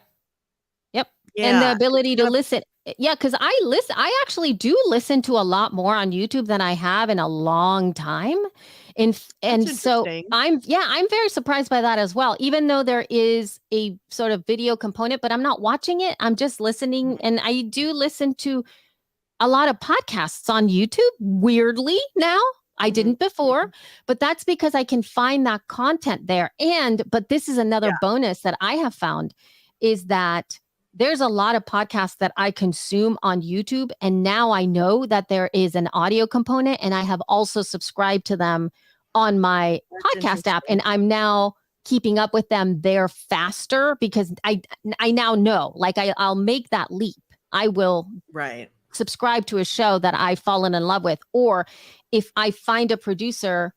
Yep. And the Yeah, it's ability to gonna listen. Yeah, because I actually do listen to a lot more on YouTube than I have in a long time. that's And so interesting. I'm very surprised by that as well, even though there is a sort of video component, but I'm not watching it. I'm just listening. Mhm, And I do listen to a lot of podcasts on YouTube, weirdly now. I mhm, didn't before, mhm. but that's because I can find that content there. But this is another Yeah, bonus that I have found is that there's a lot of podcasts that I consume on YouTube. And now I know that there is an audio component, and I have also subscribed to them on my that's podcast app. interesting. And I'm now keeping up with them there faster because I now know, like I'll make that leap. I will Right. subscribe to a show that I've fallen in love with. Or if I find a producer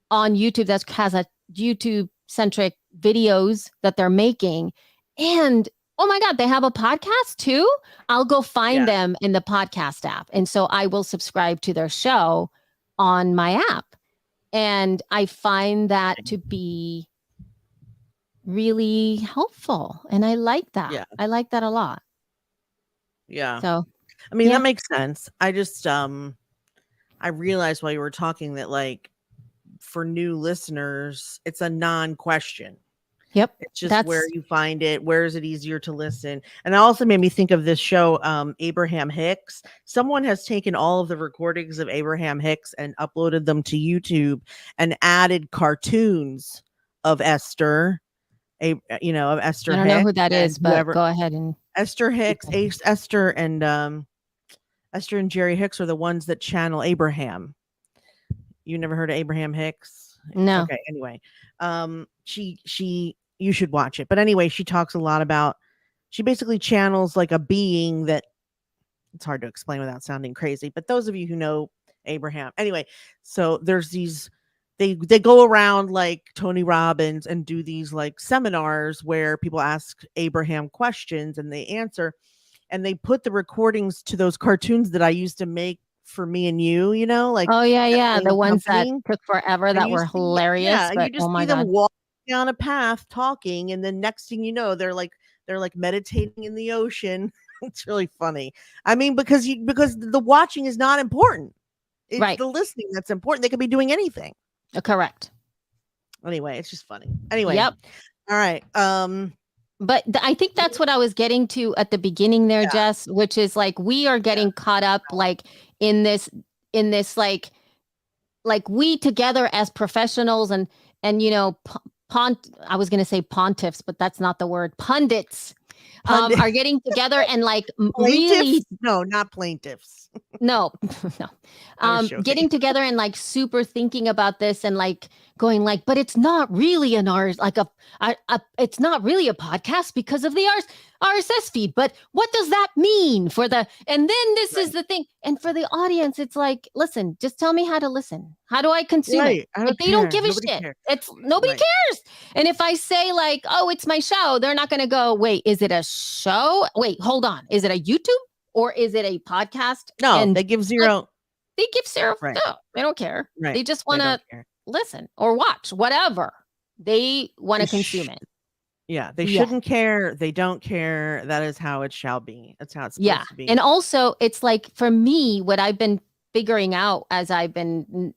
on YouTube that has a YouTube centric videos that they're making, and oh my God, they have a podcast too, I'll go find Yeah. them in the podcast app. And so I will subscribe to their show on my app. And I find that to be really helpful. And I like that. Yeah. I like that a lot. Yeah. So, I mean, yeah. that makes sense. I just I realized while you were talking that, like, for new listeners, it's a non-question. Yep. It's just where That's you find it, where is it easier to listen? And it also made me think of this show, Abraham Hicks. Someone has taken all of the recordings of Abraham Hicks and uploaded them to YouTube and added cartoons of Esther, of I Esther don't know Hicks who that and is, but whoever go ahead and Esther keep Hicks, going. Esther and Jerry Hicks are the ones that channel Abraham. You never heard of Abraham Hicks? No. Okay, anyway. She you should watch it. But anyway, she talks a lot about she basically channels like a being that it's hard to explain without sounding crazy, but those of you who know Abraham. Anyway, so there's these they go around like Tony Robbins and do these like seminars where people ask Abraham questions and they answer, and they put the recordings to those cartoons that I used to make for me and like Oh, yeah, at yeah, the home ones that company. took forever And that you were see, yeah, hilarious, and but you oh just my see them god. walking down a path talking, and then next thing you know, they're like meditating in the ocean. It's really funny. I mean, because the watching is not important. It's Right. the listening that's important. They could be doing anything. Correct. Anyway, it's just funny. Anyway, Yep. all right. But I think that's what I was getting to at the beginning there, Yeah, Jess, which is like we are yeah. getting caught up like in this like we together as professionals and I was going to say pontiffs, but that's not the word. Pundits Pundit are getting together and like really plaintiffs? No, not plaintiffs. no, no. I was joking. Getting together and like super thinking about this and like going like, but it's not really an RS like it's not really a podcast because of the RSS feed. But what does that mean for the? And then this is the thing. And for the audience, it's like, listen, just tell me how to listen. How do I consume it? Right. I Like don't they don't care. give a Nobody shit. cares. It's nobody Right. cares. And if I say like, oh, it's my show, they're not going to go. Wait, is it a show? Wait, hold on. Is it a YouTube? Or is it a podcast? No, And they give like, zero. they give zero. Right. No, they don't care. Right. They just They want to don't care. listen or watch whatever they want to consume it. Yeah, they Yeah. shouldn't care. They don't care. That is how it shall be. That's how it's Yeah. supposed to be. And also, it's like for me, what I've been figuring out as I've been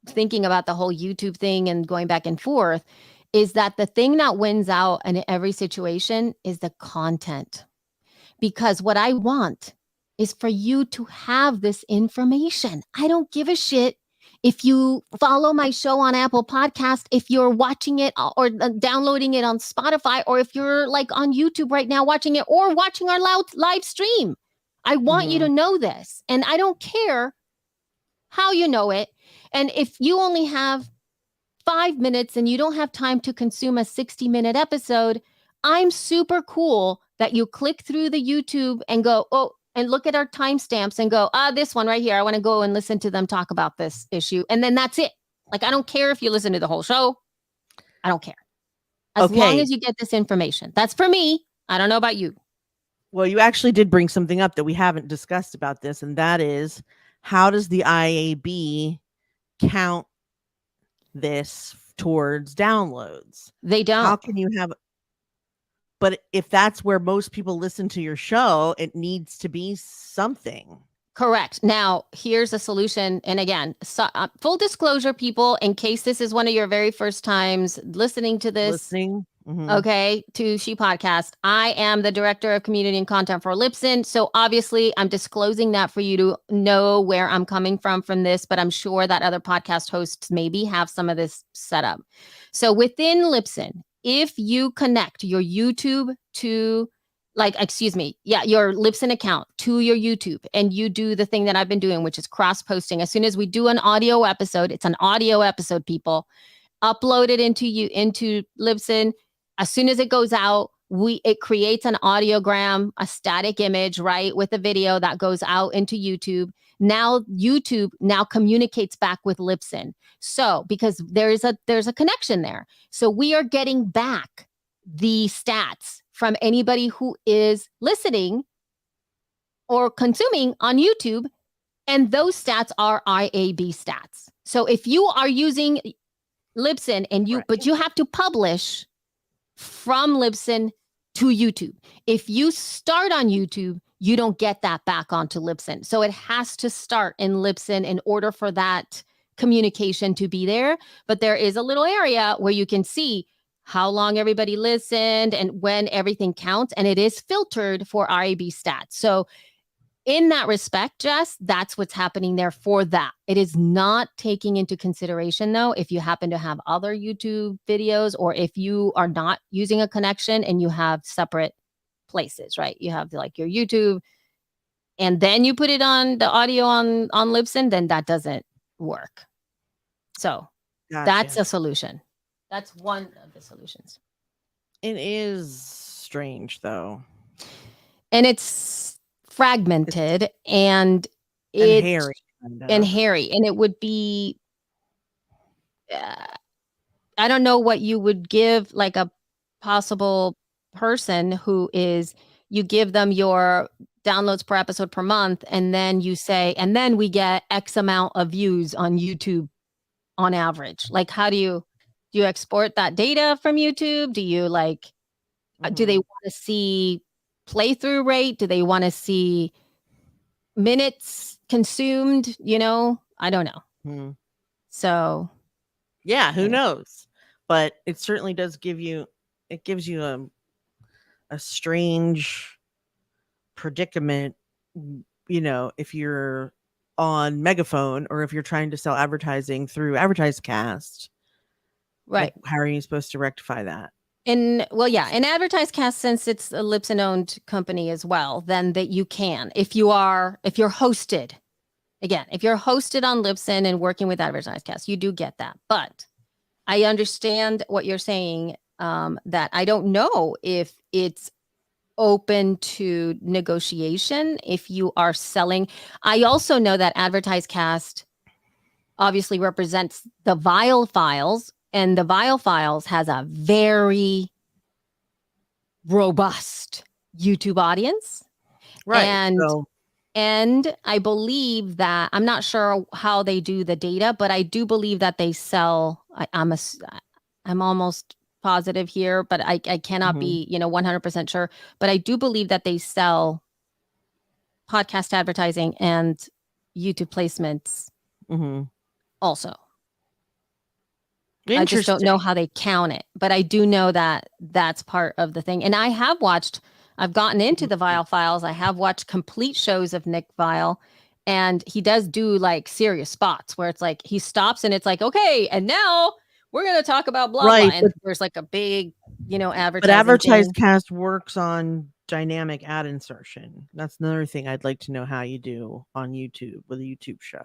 thinking about the whole YouTube thing and going back and forth is that the thing that wins out in every situation is the content. Because what I want is for you to have this information. I don't give a shit if you follow my show on Apple Podcast, if you're watching it or downloading it on Spotify, or if you're like on YouTube right now watching it or watching our live stream. I want you to know this. And I don't care how you know it. And if you only have 5 minutes and you don't have time to consume a 60-minute episode, I'm super cool that you click through the YouTube and go, oh, and look at our timestamps and go, this one right here. I want to go and listen to them talk about this issue. And then that's it. Like, I don't care if you listen to the whole show. I don't care. As long as you get this information. That's for me. I don't know about you. Well, you actually did bring something up that we haven't discussed about this, and that is how does the IAB count this towards downloads? They don't. How can you have? But if that's where most people listen to your show, it needs to be something. Correct. Now, here's a solution. And again, full disclosure, people, in case this is one of your very first times listening to this. Okay, to She Podcast. I am the director of community and content for Libsyn. So obviously I'm disclosing that for you to know where I'm coming from this, but I'm sure that other podcast hosts maybe have some of this set up. So within Libsyn, if you connect your YouTube to your Libsyn account to your YouTube and you do the thing that I've been doing, which is cross posting. As soon as we do an audio episode, it's an audio episode, people, upload it into Libsyn. As soon as it goes out, it creates an audiogram, a static image, right, with a video that goes out into YouTube. Now YouTube communicates back with Libsyn. So because there's a connection there. So we are getting back the stats from anybody who is listening or consuming on YouTube, and those stats are IAB stats. So if you are using Libsyn but you have to publish from Libsyn to YouTube. If you start on YouTube, you don't get that back onto Libsyn. So it has to start in Libsyn in order for that communication to be there. But there is a little area where you can see how long everybody listened and when everything counts, and it is filtered for RAB stats. So in that respect, Jess, that's what's happening there for that. It is not taking into consideration, though, if you happen to have other YouTube videos or if you are not using a connection and you have separate places, right? You have like your YouTube and then you put it on the audio on Libsyn, then that doesn't work. So that's a solution. That's one of the solutions. It is strange, though. And it's fragmented and hairy. And hairy. And it would be, I don't know what you would give like a possible person who is, you give them your downloads per episode per month, and then you say, and then we get X amount of views on YouTube on average. Like, how do you export that data from YouTube? Do you like, do they want to see playthrough rate? Do they want to see minutes consumed? You know, I don't know. So yeah, who knows? But it certainly does give you, it gives you a strange predicament, you know, if you're on Megaphone or if you're trying to sell advertising through AdvertiseCast. Right. Like, how are you supposed to rectify that? And well, yeah, and AdvertiseCast, since it's a Libsyn owned company as well, then that you can, if you're hosted, again, if you're hosted on Libsyn and working with AdvertiseCast, you do get that. But I understand what you're saying, that I don't know if it's open to negotiation if you are selling. I also know that AdvertiseCast obviously represents the Vile Files, and the Vile Files has a very robust YouTube audience. Right. And I believe that, I'm not sure how they do the data, but I do believe that they sell, I'm almost positive here, but I cannot be, 100% sure, but I do believe that they sell podcast advertising and YouTube placements also. I just don't know how they count it, but I do know that that's part of the thing. And I've gotten into the Vile Files. I have watched complete shows of Nick Vile, and he does do like serious spots where it's like he stops and it's like, okay, and now we're going to talk about blah, blah. And there's like a big, advertising. But AdvertiseCast works on dynamic ad insertion. That's another thing I'd like to know how you do on YouTube with a YouTube show.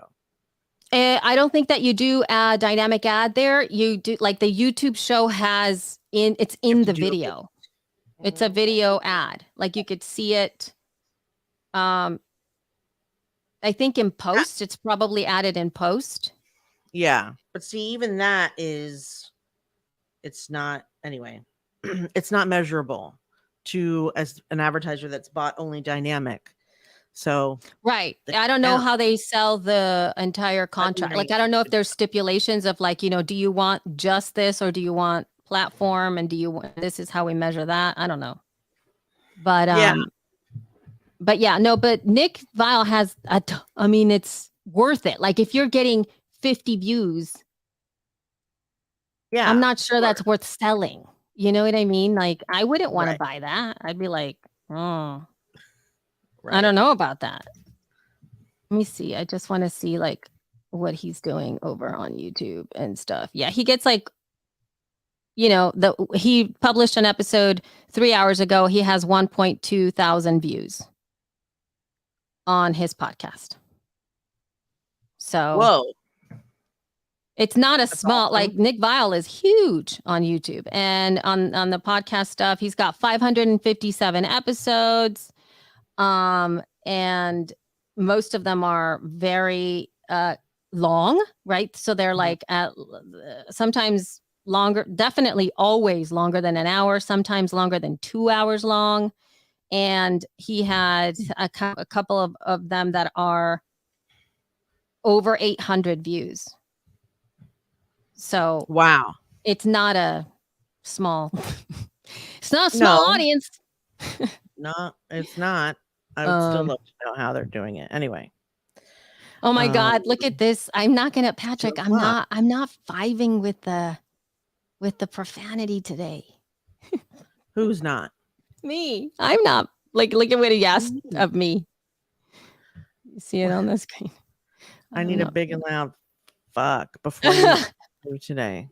I don't think that you do a dynamic ad there. You do, like, the YouTube show has it's in the video. It's a video ad. Like, you could see it. I think in post, it's probably added in post. Yeah. But see, even that it's not, anyway, it's not measurable to as an advertiser that's bought only dynamic. So right. I don't know how they sell the entire contract. Like, I don't know if there's stipulations of like, do you want just this, or do you want platform, and do you want, this is how we measure that? I don't know. But but Nick Vile has it's worth it. Like, if you're getting 50 views, I'm not sure that's worth selling. You know what I mean? Like, I wouldn't want to buy that. I'd be like, oh, I don't know about that. Let me see. I just want to see like what he's doing over on YouTube and stuff. Yeah, he gets like, he published an episode 3 hours ago. He has 1.2 thousand views on his podcast. So whoa. It's not a small, like, Nick Vile is huge on YouTube, and on the podcast stuff, he's got 557 episodes. And most of them are very long, right? So they're like sometimes longer, definitely always longer than an hour, sometimes longer than 2 hours long. And he had a couple of them that are over 800 views. So wow, it's not a small, it's not a small audience. No, it's not. I would still Um, love to know how they're doing it. Anyway, oh my um, God, look at this. I'm not gonna, Patrick, so what? I'm not fiving with the profanity today. Who's not? Me. I'm not like look at what he What do asked you mean? of me. You see it on the screen. I I'm need a not. big and loud fuck before you do today.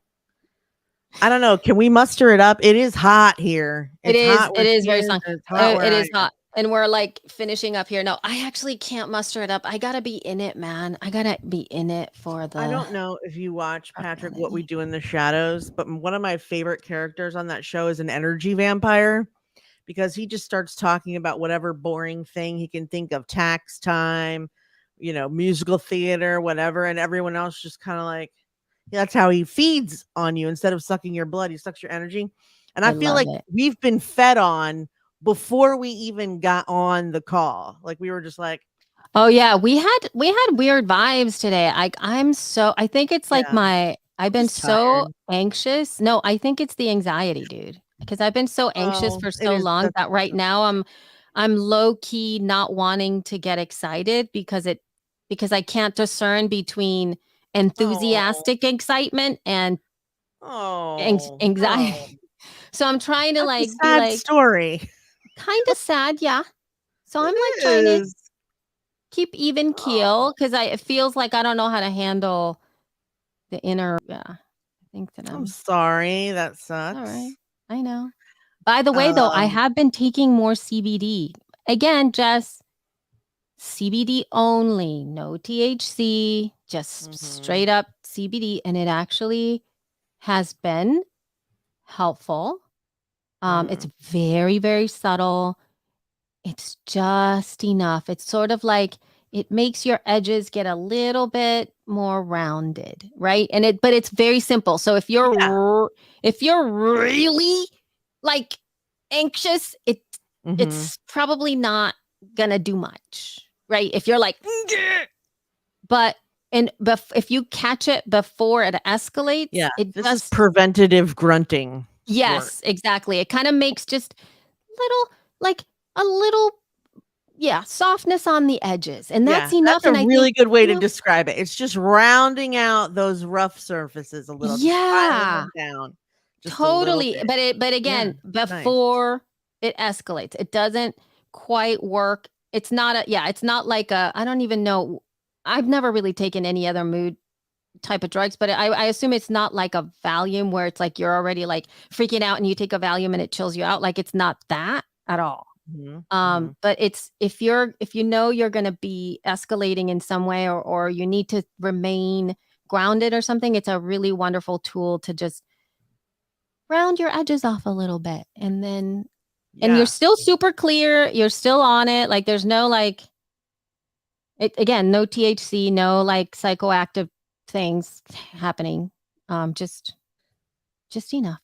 I don't know. Can we muster it up? It is hot here. It's hot It where is she very is, strong. and it's hot where It I is am. hot. And we're like finishing up here. No, I actually can't muster it up. I gotta be in it, man. I gotta be in it for I the don't know if you watch Patrick What We profanity. Do in the Shadows, but one of my favorite characters on that show is an energy vampire because he just starts talking about whatever boring thing he can think of, tax time, musical theater, whatever, and everyone else just kind of like that's how he feeds on you. Instead of sucking your blood, he sucks your energy. And I I feel love like it. we've been fed on before we even got on the call. Like we were just like, Oh yeah, we had weird vibes today. I think it's like yeah, I've I'm been just so tired. anxious. No, I think it's the anxiety, dude. Because I've been so anxious Oh, for it so is. long That's that right now I'm low key not wanting to get excited because I can't discern between oh, enthusiastic excitement and oh, oh. anxiety. So I'm trying to That's a like be sad like story. kind of sad, yeah. So I'm It like trying to is. keep even Oh, keel because it feels like I don't know how to handle the inner. Yeah, I think that I'm I'm. sorry. That It's all right. sucks. I know. By the way, though, I Um, have been taking more CBD. Again, Jess, CBD only, no THC, just mhm, straight up CBD, and it actually has been helpful. It's mhm. very, very subtle. It's just enough. It's sort of like it makes your edges get a little bit more rounded, right? But it's very simple. So Yeah. if you're really like anxious, Mhm. it's probably not gonna do much, right? If you're like, "Ngeh," but if you catch it before it escalates, Yeah. it This is just preventative grunting work. yes, exactly. It kind of makes just little like a little yeah, softness on the edges, and Yeah, that's that's enough, a and I think, really good way to describe it. It's just rounding out those rough surfaces a little, just filing yeah, them down just a little totally, bit. but Yeah, again, nice. before it escalates, it doesn't quite work. It's not a yeah, it's not like a I don't even know. I've never really taken any other mood type of drugs, but I assume it's not like a Valium where it's like you're already like freaking out and you take a Valium and it chills you out. Like it's not that at all. Mhm, mhm. But it's if you know you're going to be escalating in some way or you need to remain grounded or something, it's a really wonderful tool to just round your edges off a little bit and you're Yeah. still super clear, you're still on it. Like there's no like again, no THC, no like psychoactive things happening. Just enough.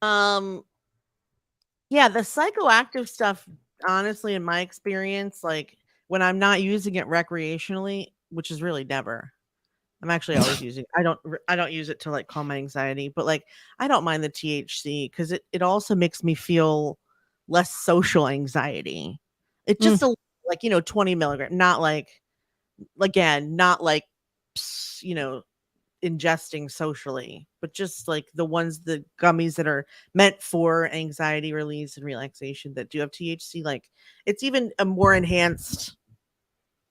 Um, yeah, the psychoactive stuff, honestly, in my experience, like, when I'm not using it recreationally, which is really never. I'm actually always using I don't use it to, like, calm my anxiety, but, like, I don't mind the THC because it also makes me feel less social anxiety. It Mm, just a like, 20 milligram, not like again, not like, ingesting socially, but just like the gummies that are meant for anxiety release and relaxation that do have THC, like, it's even a more enhanced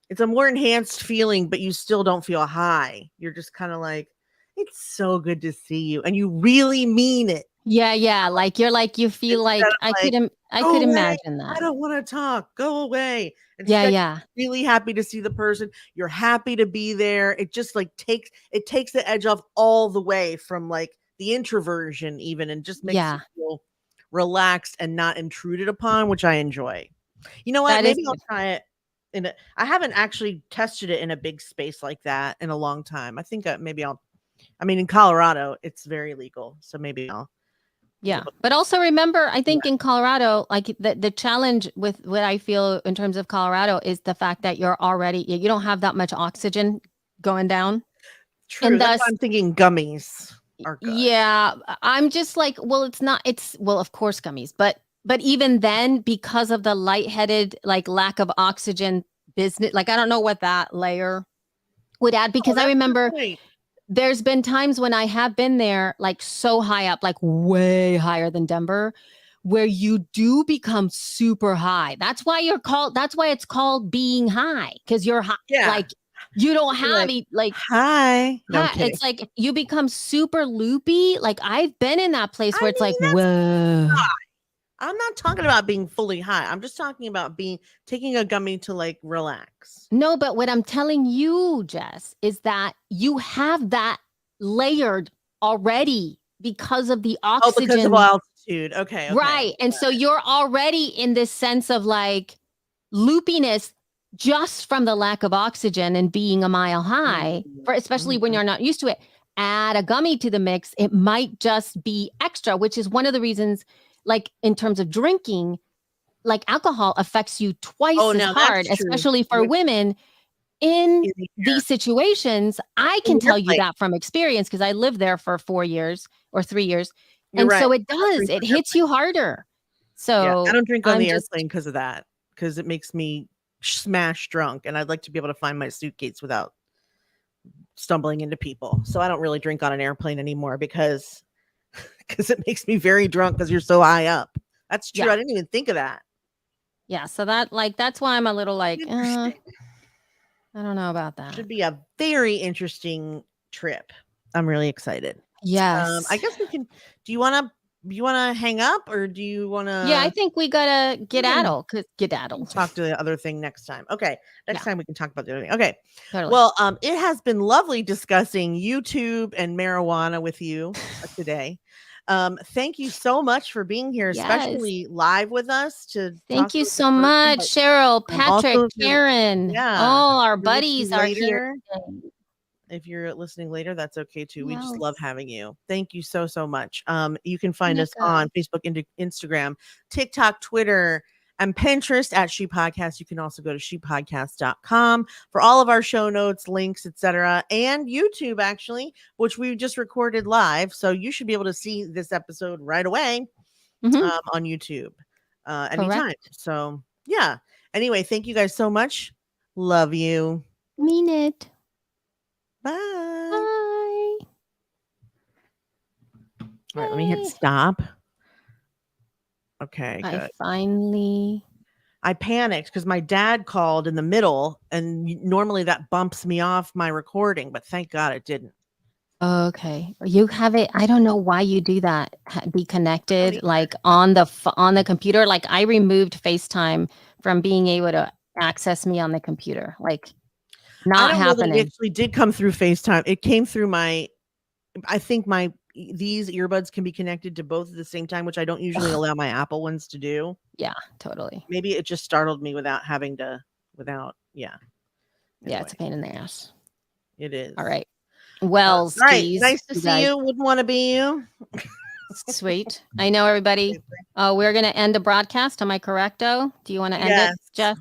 it's a more enhanced feeling, but you still don't feel high. You're just kind of like, it's so good to see you. And you really mean it. yeah, yeah. Like you're like you feel Instead like of like, I go could away. imagine I that. don't want to talk. Go away. Yeah, Instead, yeah. you're really happy to see the person. You're happy to be there. It just like takes the edge off all the way from like the introversion even, and just makes you Yeah. feel relaxed and not intruded upon, which I enjoy. You know what? That is Maybe I'll good. try it I haven't actually tested it in a big space like that in a long time. I think maybe I mean, in Colorado, it's very legal. So maybe I'll be Yeah. able to But also remember, I do think that. in Colorado, like the challenge with what I feel in terms of Colorado is the fact that you don't have that much oxygen going down. True. And That's why thus, I'm thinking gummies are good. yeah, I'm just like, well, it's not, it's, well, of course, gummies, but but even then, because of the lightheaded, like lack of oxygen business, like I don't know what that layer would add, because I that's the remember point. there's been times when I have been there, like so high up, like way higher than Denver, where you do become super high. That's why it's called being high, because you're high, Yeah. like you don't You're have like, hi. No, I'm kidding. it's like you become super loopy. Like I've been in that place where I it's mean, like, that's whoa. I'm not talking about being fully high. I'm just talking about taking a gummy to like relax. No, but what I'm telling you, Jess, is that you have that layered already because of the Oh, because of oxygen. altitude. Okay. Right. And so you're already in this sense of like loopiness just from the lack of oxygen and being a mile high, especially when you're not used to it. Add a gummy to the mix, it might just be extra, which is one of the reasons, like in terms of drinking, like alcohol affects you twice as now hard, that's true. especially for women in the these situations. I In can the tell you airplane. that from experience because I lived there for 4 years or 3 years. You're And right. so it I don't does, drink it on the hits you harder. Yeah, I So don't drink on I'm the just, airplane because of that, because it makes me smash drunk, and I'd like to be able to find my suitcase without stumbling into people. So I don't really drink on an airplane anymore because it makes me very drunk because you're so high up. That's true. yeah, I didn't even think of that. yeah. So that's why I'm a little like, Interesting. I don't know about that. Should be a very interesting trip. I'm really excited. Yes. I guess we can. Do you want to hang up, or do you want Yeah, I to think we gotta can skedaddle. talk to the other thing next time? Okay, next Yeah, time we can talk about the other thing. Okay. totally. Well, it has been lovely discussing YouTube and marijuana with you today. Thank you so much for being here, Yes. especially live with us to talk Thank you to us in so person, much, but, Cheryl, Patrick, also if you're Karen. yeah, All our if you're buddies listening are here. later if you're listening later, that's okay too. We just Yes. love having you. Thank you so, so much. You can find us Mega. on Facebook, Instagram, TikTok, Twitter, and Pinterest at She Podcast. You can also go to shepodcast.com for all of our show notes, links, etc., and YouTube, actually, which we just recorded live. So you should be able to see this episode right away on YouTube anytime. Correct. So, yeah. Anyway, thank you guys so much. Love you. Mean it. Bye. Bye. All right, let me hit Yay. stop. Okay, I good. finally. I panicked because my dad called in the middle, and normally that bumps me off my recording, but thank God it didn't. Okay, you have it. I don't know why you do that. Be connected, either. like on the computer. Like I removed FaceTime from being able to access me on the computer. Like I not don't know that it happening. actually did come through FaceTime. It came through I think these earbuds can be connected to both at the same time, which I don't usually allow my Apple ones to do. Yeah, totally. Maybe it just startled me yeah. Yeah, Anyway, it's a pain in the ass. it is. All right. Well, all right. skis, Nice to see guys. you. Wouldn't want to be you. Sweet. I know, everybody. We're going to end the broadcast. Am I correcto? Do you want to end it, Jess?